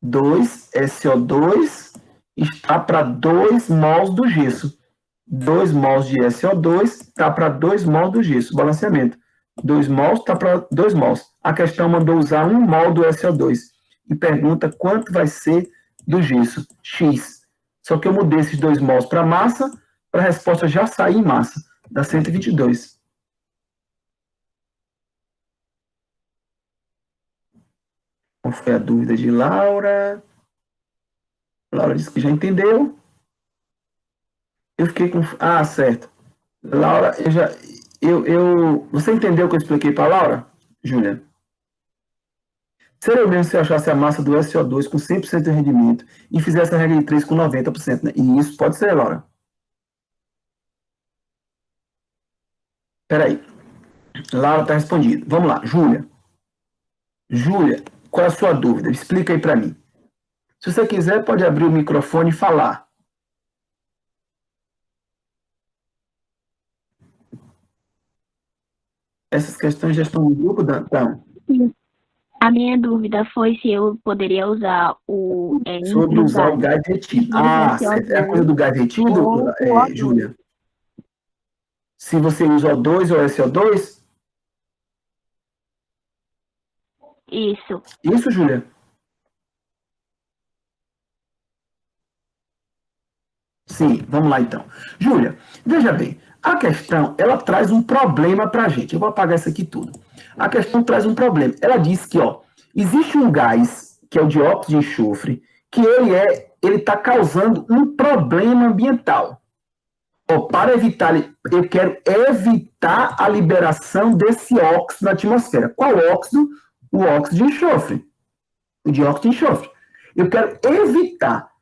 2SO2 está para 2 mols do gesso. 2 mols de SO2 está para 2 mols do gesso. Balanceamento. 2 mols está para 2 mols. A questão mandou usar 1 mol do SO2 e pergunta quanto vai ser do gesso. X. Só que eu mudei esses 2 mols para massa, para a resposta já sair em massa. Dá 122. Qual foi a dúvida de Laura? Laura disse que já entendeu. Eu fiquei com... Ah, certo. Laura, você entendeu o que eu expliquei para a Laura, Júlia? Seria mesmo se eu achasse a massa do SO2 com 100% de rendimento e fizesse a regra de 3 com 90%, né? E isso pode ser, Laura. Espera aí. Laura está respondido. Vamos lá, Júlia. Júlia, qual é a sua dúvida? Explica aí para mim. Se você quiser, pode abrir o microfone e falar. Essas questões já estão no grupo, Dan? A minha dúvida foi se eu poderia usar o... Sobre usar o gás retido. Ah, certo. É a coisa do gás retido, Júlia? Se você usa O2 ou SO2? Isso. Isso, Júlia? Sim, vamos lá então. Júlia, veja bem, a questão, ela traz um problema para a gente. Eu vou apagar isso aqui tudo. A questão traz um problema. Ela diz que, existe um gás, que é o dióxido de enxofre, que ele está causando um problema ambiental. Para evitar, eu quero evitar a liberação desse óxido na atmosfera. Qual óxido? O óxido de enxofre. O dióxido de enxofre. Eu quero evitar.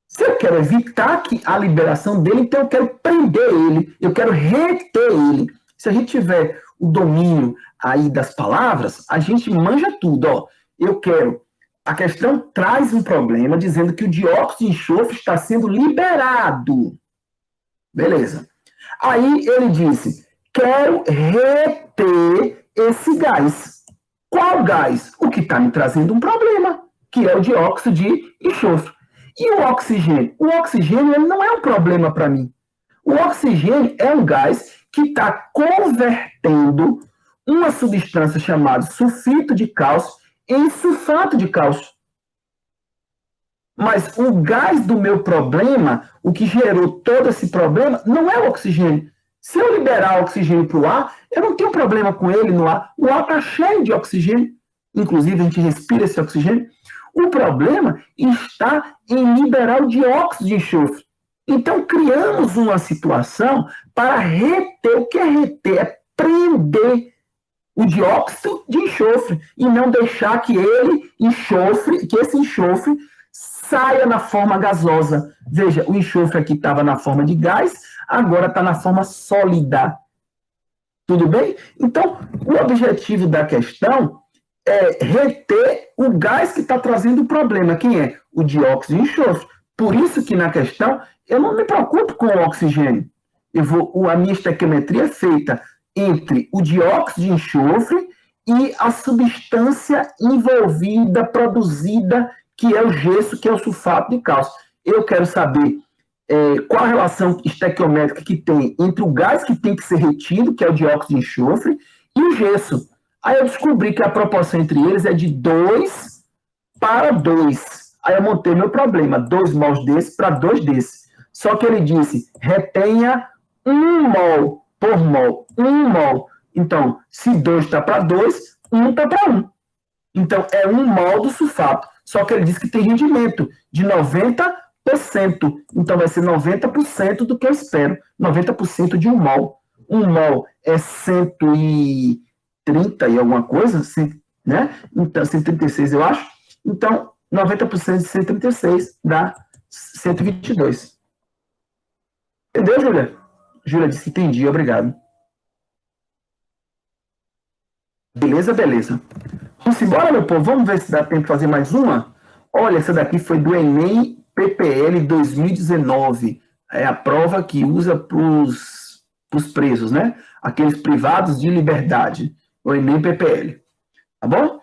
Se eu quero evitar a liberação dele, então eu quero prender ele, eu quero reter ele. Se a gente tiver o domínio aí das palavras, a gente manja tudo. Eu quero. A questão traz um problema dizendo que o dióxido de enxofre está sendo liberado. Beleza. Aí ele disse, quero reter esse gás. Qual gás? O que está me trazendo um problema, que é o dióxido de enxofre. E o oxigênio? O oxigênio ele não é um problema para mim. O oxigênio é um gás que está convertendo uma substância chamada sulfito de cálcio em sulfato de cálcio. Mas o gás do meu problema, o que gerou todo esse problema, não é o oxigênio. Se eu liberar o oxigênio para o ar, eu não tenho problema com ele no ar. O ar está cheio de oxigênio. Inclusive, a gente respira esse oxigênio. O problema está em liberar o dióxido de enxofre. Então, criamos uma situação para reter. O que é reter? É prender o dióxido de enxofre e não deixar que esse enxofre saia na forma gasosa. Veja, o enxofre aqui estava na forma de gás, agora está na forma sólida. Tudo bem? Então, o objetivo da questão é reter o gás que está trazendo o problema. Quem é? O dióxido de enxofre. Por isso que na questão eu não me preocupo com o oxigênio. A minha estequiometria é feita entre o dióxido de enxofre e a substância envolvida, produzida, que é o gesso, que é o sulfato de cálcio. Eu quero saber qual a relação estequiométrica que tem entre o gás que tem que ser retido, que é o dióxido de enxofre, e o gesso. Aí eu descobri que a proporção entre eles é de 2 para 2. Aí eu montei meu problema, 2 mols desse para 2 desse. Só que ele disse, retenha 1 mol por mol, 1 mol. Então, se 2 está para 2, 1 está para 1. Então, é 1 mol do sulfato. Só que ele disse que tem rendimento de 90%. Então, vai ser 90% do que eu espero. 90% de 1 mol. 1 mol é 130 e alguma coisa, né? Então, 136, eu acho. Então, 90% de 136 dá 122. Entendeu, Júlia? Júlia disse que entendi, obrigado. Beleza, beleza. Vamos embora, meu povo? Vamos ver se dá tempo de fazer mais uma? Olha, essa daqui foi do Enem PPL 2019. É a prova que usa para os presos, né? Aqueles privados de liberdade. O Enem PPL. Tá bom?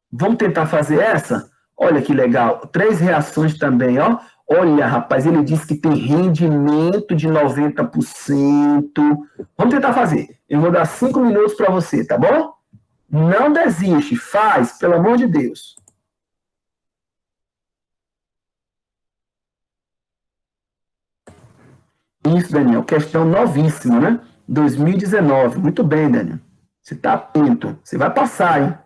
Vamos tentar fazer essa? Olha que legal. 3 reações também, ó. Olha, rapaz, ele disse que tem rendimento de 90%. Vamos tentar fazer. Eu vou dar 5 minutos para você, tá bom? Não desiste, faz, pelo amor de Deus. Isso, Daniel, questão novíssima, né? 2019. Muito bem, Daniel. Você está atento. Você vai passar, hein?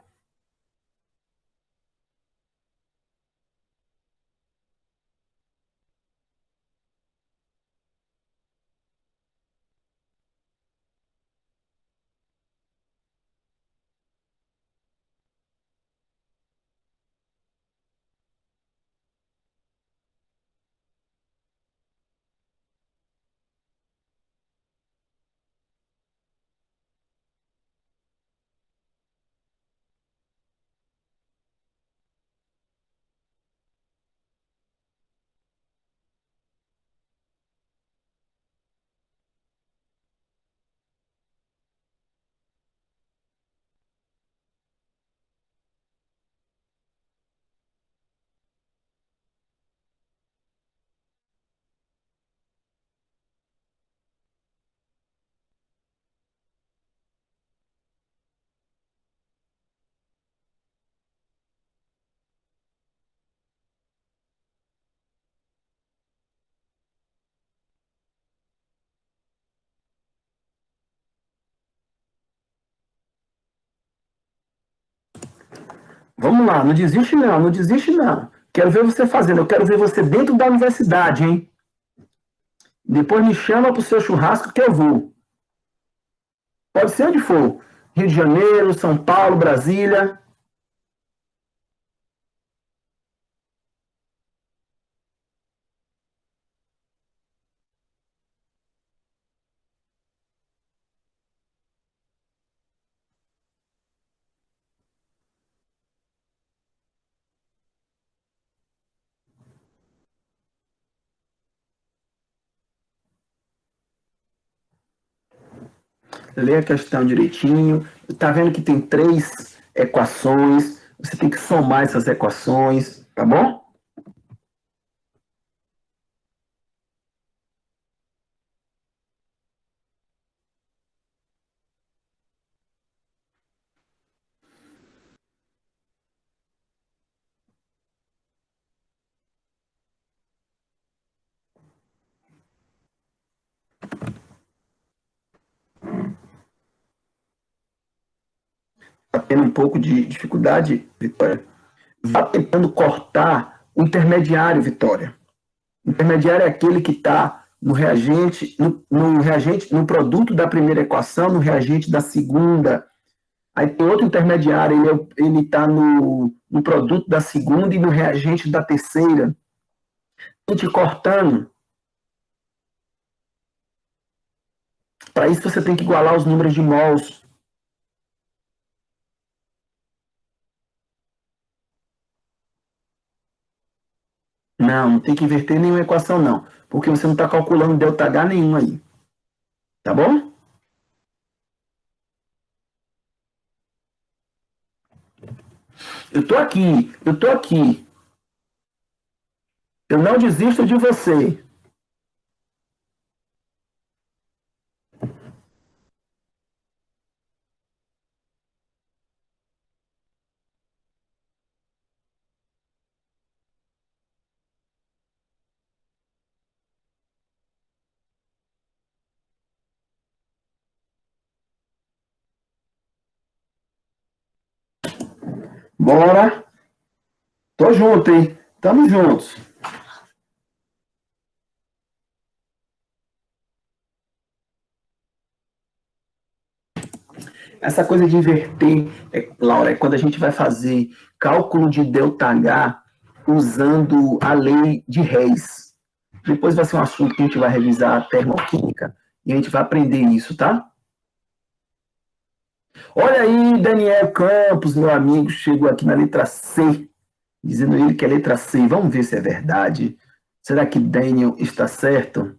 Vamos lá, não desiste não, não desiste não. Quero ver você fazendo, eu quero ver você dentro da universidade, hein? Depois me chama para o seu churrasco que eu vou. Pode ser onde for. Rio de Janeiro, São Paulo, Brasília. Lê a questão direitinho. Está vendo que tem 3 equações. Você tem que somar essas equações, tá bom? Está tendo um pouco de dificuldade, Vitória. Vá tentando cortar o intermediário, Vitória. O intermediário é aquele que está no reagente, no produto da primeira equação, no reagente da segunda. Aí tem outro intermediário, ele está no produto da segunda e no reagente da terceira. te cortando. Para isso, você tem que igualar os números de mols. Não, não tem que inverter nenhuma equação, não. Porque você não está calculando ΔH nenhum aí. Tá bom? Eu tô aqui, eu tô aqui. Eu não desisto de você. Bora. Tô junto, hein? Tamo juntos. Essa coisa de inverter, Laura, é quando a gente vai fazer cálculo de ΔH usando a lei de Reis. Depois vai ser um assunto que a gente vai revisar a termoquímica e a gente vai aprender isso, tá? Olha aí, Daniel Campos, meu amigo, chegou aqui na letra C, dizendo ele que é letra C. Vamos ver se é verdade. Será que Daniel está certo?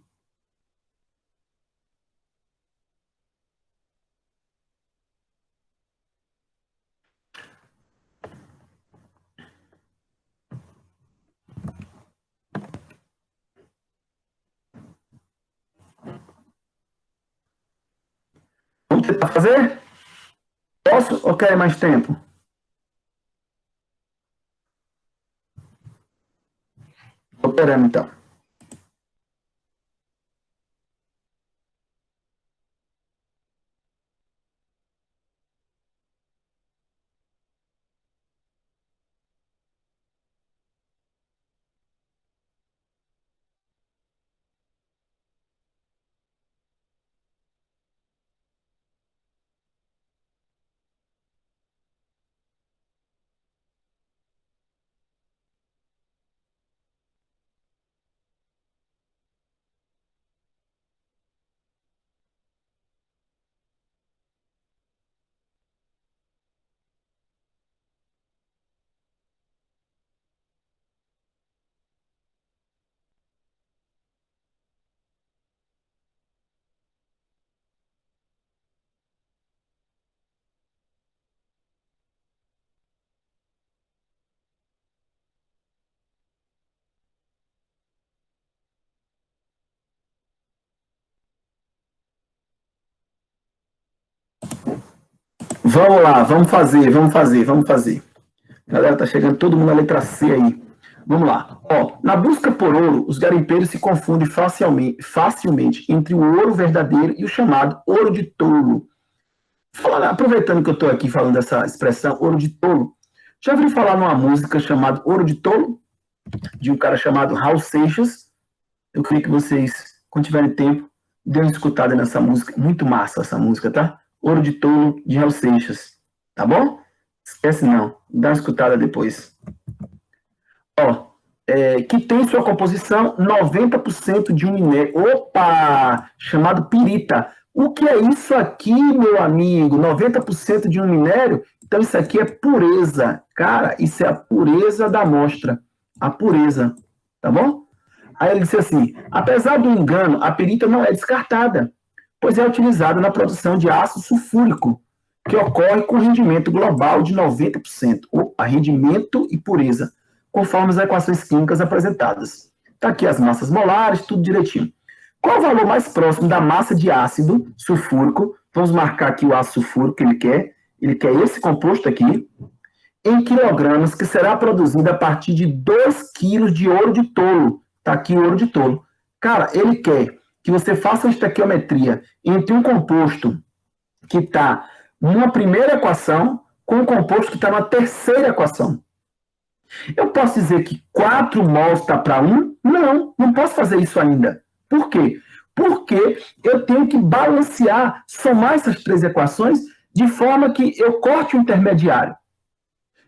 Vamos tentar fazer? Posso ou quer mais tempo? Operando então. Vamos lá, vamos fazer, vamos fazer, vamos fazer. Galera, tá chegando todo mundo na letra C aí. Vamos lá. Ó, na busca por ouro, os garimpeiros se confundem facilmente entre o ouro verdadeiro e o chamado ouro de tolo. Aproveitando que eu estou aqui falando dessa expressão, ouro de tolo, já ouviu falar numa música chamada Ouro de Tolo? De um cara chamado Raul Seixas. Eu queria que vocês, quando tiverem tempo, dêem uma escutada nessa música. Muito massa essa música, tá? Ouro de Tolo, de Raul Seixas. Tá bom? Esquece não. Dá uma escutada depois. Ó, que tem sua composição 90% de um minério. Opa! Chamado pirita. O que é isso aqui, meu amigo? 90% de um minério? Então isso aqui é pureza. Cara, isso é a pureza da amostra. A pureza. Tá bom? Aí ele disse assim, apesar do engano, a pirita não é descartada, pois é utilizada na produção de ácido sulfúrico, que ocorre com rendimento global de 90%. Opa, rendimento e pureza, conforme as equações químicas apresentadas. Está aqui as massas molares, tudo direitinho. Qual o valor mais próximo da massa de ácido sulfúrico? Vamos marcar aqui o ácido sulfúrico que ele quer. Ele quer esse composto aqui, em quilogramas, que será produzido a partir de 2 quilos de ouro de tolo. Está aqui o ouro de tolo. Cara, ele quer que você faça uma estequiometria entre um composto que está numa primeira equação com um composto que está na terceira equação. Eu posso dizer que 4 mols está para 1? Não, não posso fazer isso ainda. Por quê? Porque eu tenho que balancear, somar essas 3 equações de forma que eu corte o intermediário.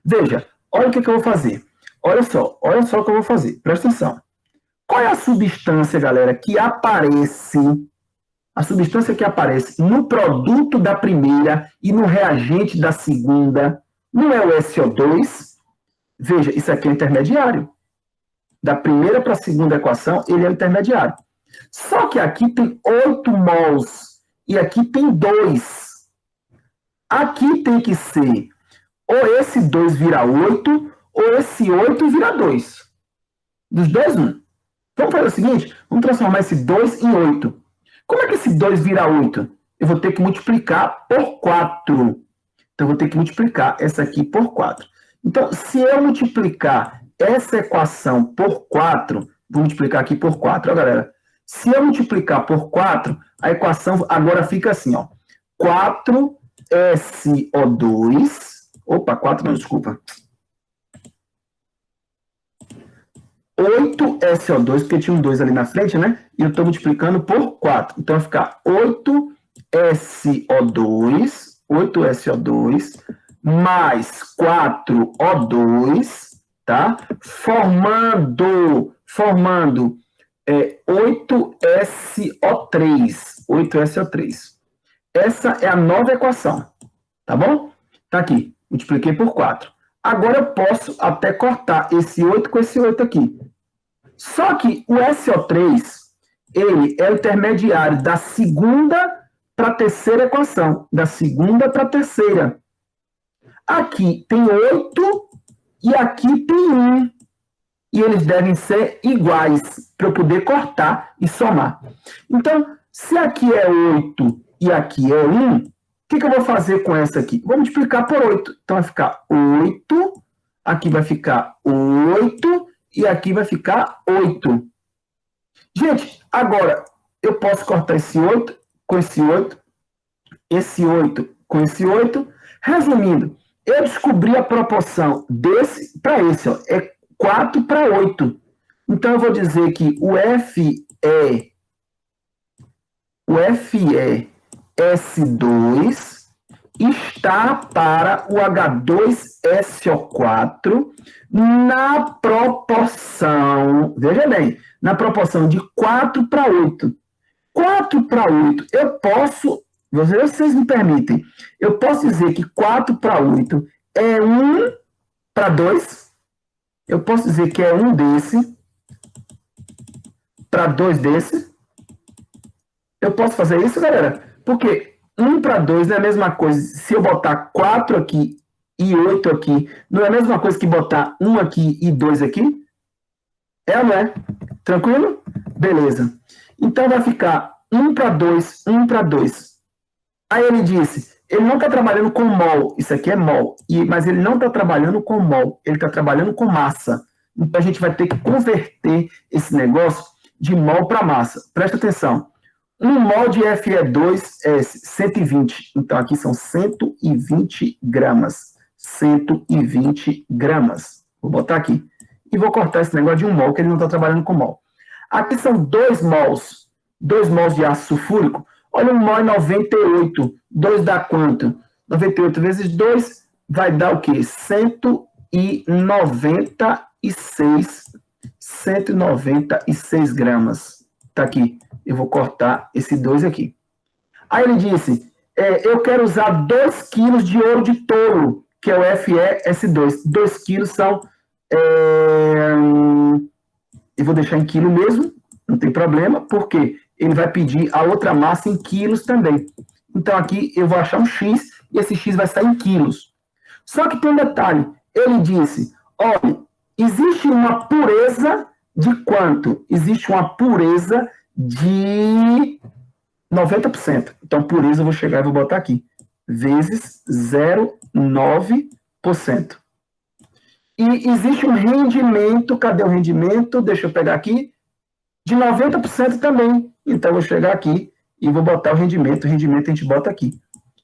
Veja, olha o que eu vou fazer. Olha só o que eu vou fazer. Presta atenção. Qual é a substância, galera, que aparece, a substância que aparece no produto da primeira e no reagente da segunda? Não é o SO2? Veja, isso aqui é intermediário. Da primeira para a segunda equação, ele é intermediário. Só que aqui tem 8 mols e aqui tem 2. Aqui tem que ser ou esse 2 vira 8 ou esse 8 vira 2. Dos dois, 1. Vamos fazer o seguinte, vamos transformar esse 2 em 8. Como é que esse 2 vira 8? Eu vou ter que multiplicar por 4. Então, eu vou ter que multiplicar essa aqui por 4. Então, se eu multiplicar essa equação por 4, vou multiplicar aqui por 4, ó, galera. Se eu multiplicar por 4, a equação agora fica assim, ó. 4SO2, opa, 4 não, desculpa. 8SO2, porque tinha um 2 ali na frente, né? E eu estou multiplicando por 4. Então, vai ficar 8SO2 mais 4O2, tá? Formando 8SO3. Essa é a nova equação, tá bom? Tá aqui, multipliquei por 4. Agora eu posso até cortar esse 8 com esse 8 aqui. Só que o SO3, ele é o intermediário da segunda para a terceira equação. Da segunda para a terceira. Aqui tem 8 e aqui tem 1. E eles devem ser iguais para eu poder cortar e somar. Então, se aqui é 8 e aqui é 1, o que eu vou fazer com essa aqui? Vou multiplicar por 8. Então, vai ficar 8, aqui vai ficar 8 e aqui vai ficar 8. Gente, agora, eu posso cortar esse 8 com esse 8, esse 8 com esse 8. Resumindo, eu descobri a proporção desse para esse, ó, é 4 para 8. Então, eu vou dizer que o FeS2 está para o H2SO4 na proporção, veja bem, na proporção de 4 para 8. 4 para 8, eu posso, vocês me permitem, eu posso dizer que 4 para 8 é 1 para 2. Eu posso dizer que é 1 desse para 2 desse. Eu posso fazer isso, galera? Porque 1 para 2 não é a mesma coisa. Se eu botar 4 aqui e 8 aqui, não é a mesma coisa que botar 1 aqui e 2 aqui? É ou não é? Tranquilo? Beleza. Então, vai ficar 1 para 2, 1 para 2. Aí ele disse, ele não está trabalhando com mol, isso aqui é mol, mas ele não está trabalhando com mol, ele está trabalhando com massa. Então, a gente vai ter que converter esse negócio de mol para massa. Presta atenção. 1 mol de Fe2 é 120. Então, aqui são 120 gramas. 120 gramas. Vou botar aqui. E vou cortar esse negócio de 1 mol, que ele não está trabalhando com mol. Aqui são 2 mols. 2 mols de ácido sulfúrico. Olha, 1 mol é 98. 2 dá quanto? 98 vezes 2 vai dar o quê? 196 gramas. Tá aqui. Eu vou cortar esse 2 aqui. Aí ele disse, eu quero usar 2 quilos de ouro de touro, que é o FeS2. 2 quilos são... eu vou deixar em quilo mesmo, não tem problema, porque ele vai pedir a outra massa em quilos também. Então, aqui eu vou achar um X, e esse X vai sair em quilos. Só que tem um detalhe. Ele disse, olha, existe uma pureza de quanto? Existe uma pureza de 90%. Então, pureza eu vou chegar e vou botar aqui. Vezes 0,9%. E existe um rendimento, cadê o rendimento? Deixa eu pegar aqui. De 90% também. Então, eu vou chegar aqui e vou botar o rendimento. O rendimento a gente bota aqui.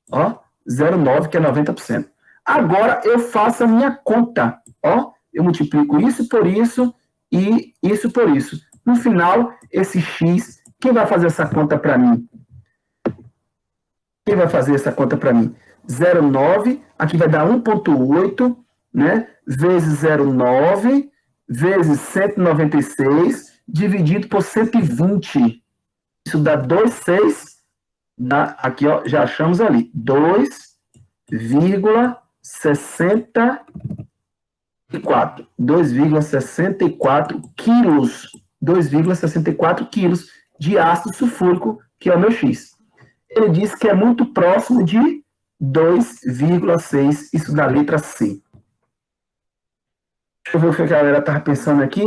Ó, 0,9, que é 90%. Agora, eu faço a minha conta. Ó, eu multiplico isso por isso e isso por isso. No final, esse X, quem vai fazer essa conta para mim? Quem vai fazer essa conta para mim? 0,9, aqui vai dar 1,8, né? Vezes 0,9, vezes 196, dividido por 120. Isso dá 2,6. Aqui, ó, já achamos ali. 2,64. 2,64 quilos. 2,64 quilos de ácido sulfúrico, que é o meu X. Ele diz que é muito próximo de 2,6, isso da letra C. Deixa eu ver o que a galera estava pensando aqui.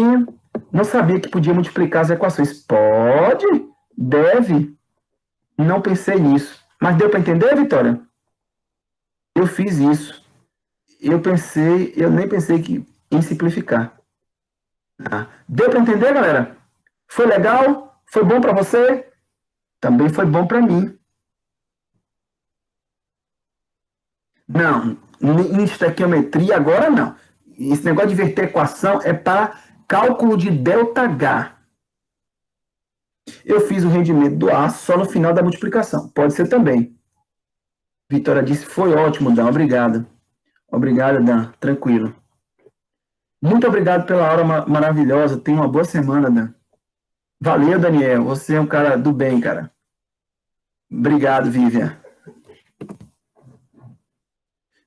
Não sabia que podia multiplicar as equações. Pode? Deve. Não pensei nisso. Mas deu para entender, Vitória? Eu fiz isso. Eu nem pensei em simplificar. Deu para entender, galera? Foi legal? Foi bom para você? Também foi bom para mim. Não, em estequiometria agora não. Esse negócio de inverter equação é para cálculo de ΔH. Eu fiz o rendimento do aço só no final da multiplicação. Pode ser também. Vitória disse, foi ótimo, Dan. Obrigado. Obrigado, Dan. Tranquilo. Muito obrigado pela aula maravilhosa. Tenha uma boa semana, Dan. Valeu, Daniel. Você é um cara do bem, cara. Obrigado, Vivian.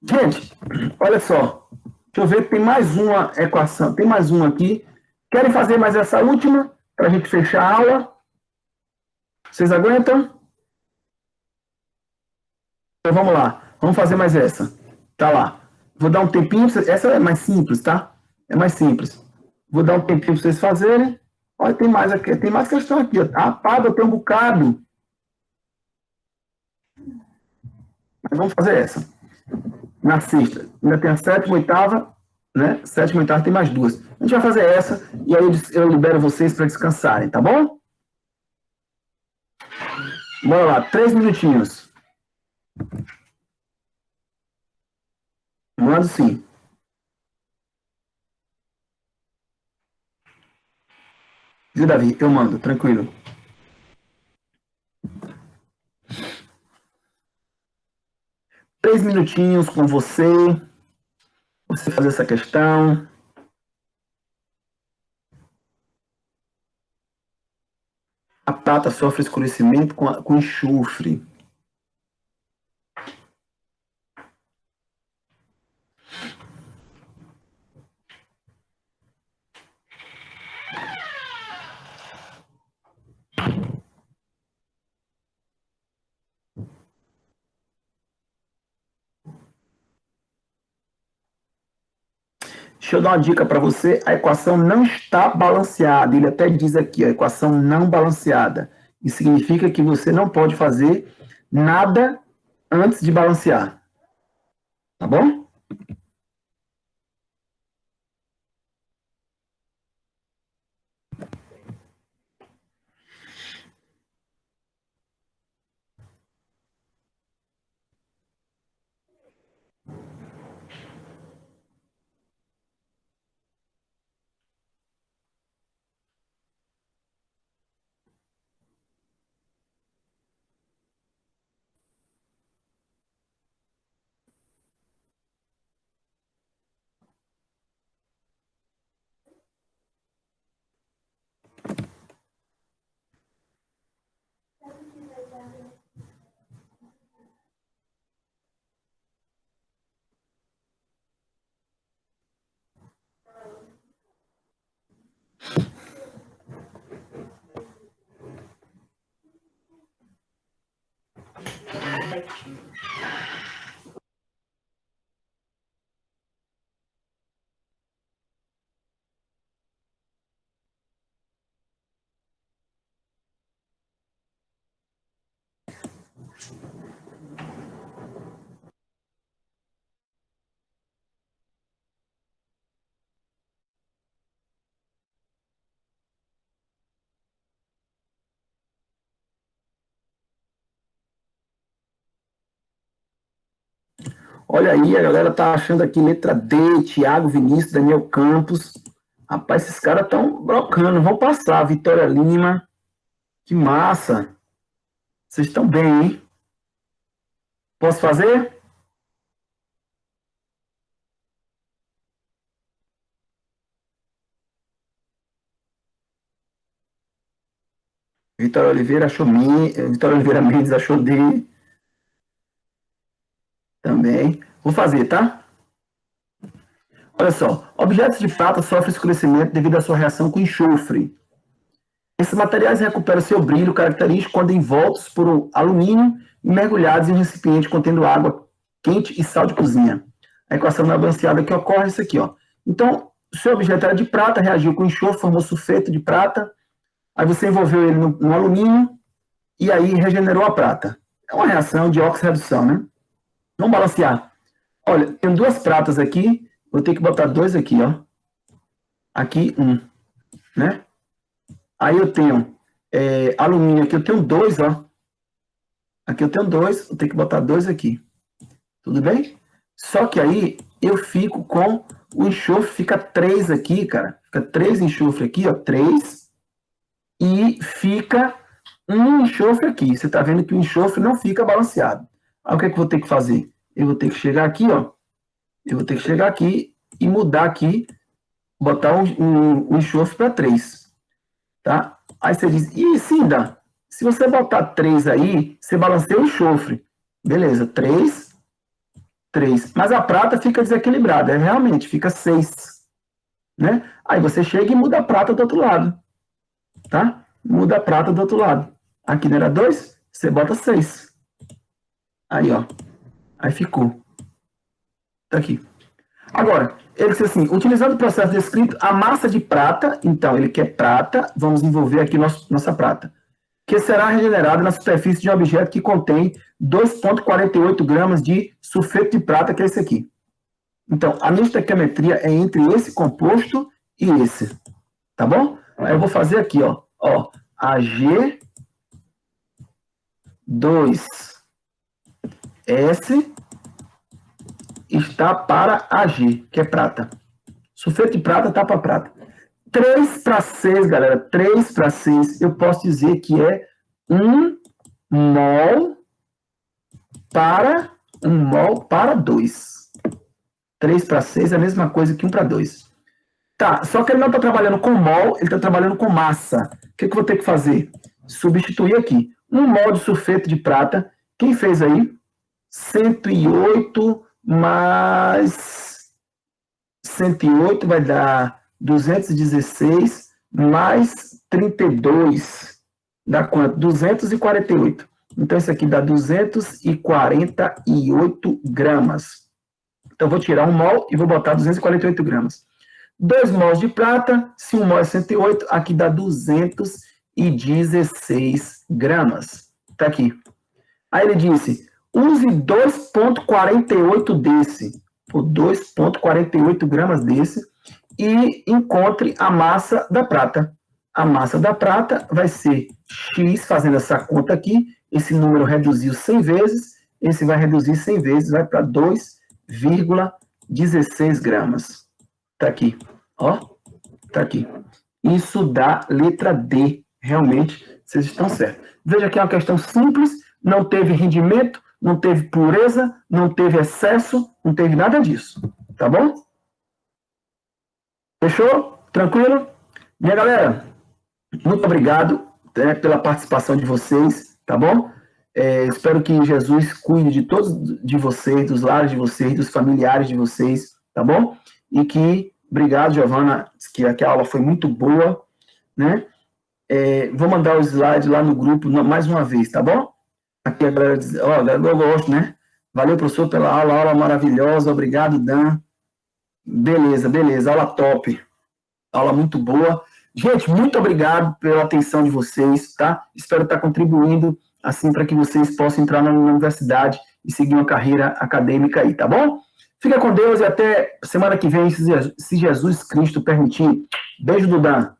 Gente, olha só. Deixa eu ver, tem mais uma equação. Tem mais uma aqui. Querem fazer mais essa última? Para a gente fechar a aula? Vocês aguentam? Então vamos lá. Vamos fazer mais essa. Tá lá. Vou dar um tempinho. Essa é mais simples, tá? É mais simples. Vou dar um tempinho para vocês fazerem. Olha, tem mais aqui. Tem mais questão aqui. Ah, Pablo, tem um bocado. Mas vamos fazer essa. Na sexta. Ainda tem a sétima, oitava. Né? Sétima e oitava tem mais duas. A gente vai fazer essa e aí eu libero vocês para descansarem, tá bom? Bora lá. 3 minutinhos. Mando sim. Viu, Davi? Eu mando, tranquilo. Três minutinhos com você. Você fazer essa questão. A prata sofre escurecimento com enxofre. Deixa eu dar uma dica para você. A equação não está balanceada. Ele até diz aqui, a equação não balanceada. Isso significa que você não pode fazer nada antes de balancear. Tá bom? Olha aí, a galera tá achando aqui letra D, Thiago Vinícius, Daniel Campos. Rapaz, esses caras estão brocando. Vão passar. Vitória Lima. Que massa. Vocês estão bem, hein? Posso fazer? Vitória Oliveira achou Vitória Oliveira Mendes achou D. Também. Vou fazer, tá? Olha só. Objetos de prata sofrem escurecimento devido à sua reação com enxofre. Esses materiais recuperam seu brilho característico quando envoltos por alumínio e mergulhados em um recipiente contendo água quente e sal de cozinha. A equação não balanceada que ocorre é isso aqui, ó. Então, o seu objeto era de prata, reagiu com enxofre, formou sulfeto de prata, aí você envolveu ele no alumínio e aí regenerou a prata. É uma reação de oxirredução, né? Vamos balancear. Olha, tem duas pratas aqui, vou ter que botar dois aqui, ó. Aqui, né? Aí eu tenho alumínio, aqui eu tenho dois, ó. Aqui eu tenho dois, vou ter que botar dois aqui. Tudo bem? Só que aí eu fico com o enxofre, fica 3 aqui, cara. Fica 3 enxofre aqui, ó, 3. E fica um enxofre aqui. Você tá vendo que o enxofre não fica balanceado. Aí o que é que eu vou ter que fazer? Eu vou ter que chegar aqui, ó. Eu vou ter que chegar aqui e mudar aqui, botar o enxofre para 3. Tá? Aí você diz, e Cinda, se você botar 3 aí, você balanceia o enxofre. Beleza, 3, 3. Mas a prata fica desequilibrada, realmente, fica 6. Né? Aí você chega e muda a prata do outro lado. Tá? Muda a prata do outro lado. Aqui não era 2, você bota 6. Aí, ó. Aí ficou. Tá aqui. Agora, ele disse assim, utilizando o processo descrito, a massa de prata, então ele quer prata, vamos envolver aqui nossa prata, que será regenerada na superfície de um objeto que contém 2,48 gramas de sulfeto de prata, que é esse aqui. Então, a minha estequiometria é entre esse composto e esse, tá bom? Aí eu vou fazer aqui, ó, AG2S está para AG, que é prata. Sulfeto de prata está para prata. 3 para 6, galera, 3 para 6, eu posso dizer que é 1 mol para 2. 3 para 6 é a mesma coisa que 1 para 2. Tá, só que ele não está trabalhando com mol, ele está trabalhando com massa. O que eu vou ter que fazer? Substituir aqui. 1 mol de sulfeto de prata. Quem fez aí? 108 mais 108 vai dar 216 mais 32. Dá quanto? 248. Então, isso aqui dá 248 gramas. Então, vou tirar 1 mol e vou botar 248 gramas. 2 mols de prata, se 1 mol é 108, aqui dá 216 gramas. Tá aqui. Aí ele disse, use 2,48 desse, ou 2,48 gramas desse, e encontre a massa da prata. A massa da prata vai ser X, fazendo essa conta aqui, esse número reduziu 100 vezes, esse vai reduzir 100 vezes, vai para 2,16 gramas. Tá aqui, ó, tá aqui. Isso dá letra D, realmente, vocês estão certos. Veja que é uma questão simples, não teve rendimento, não teve pureza, não teve excesso, não teve nada disso, tá bom? Fechou? Tranquilo? Minha galera, muito obrigado pela participação de vocês, tá bom? Espero que Jesus cuide de todos de vocês, dos lares de vocês, dos familiares de vocês, tá bom? E que, obrigado, Giovana, que a aula foi muito boa, né? Vou mandar o slide lá no grupo mais uma vez, tá bom? Aqui a galera diz, eu gosto, né? Valeu, professor, pela aula maravilhosa, obrigado, Dan. Beleza, aula top, aula muito boa. Gente, muito obrigado pela atenção de vocês, tá? Espero estar contribuindo, assim, para que vocês possam entrar na universidade e seguir uma carreira acadêmica aí, tá bom? Fica com Deus e até semana que vem, se Jesus Cristo permitir. Beijo do Dan.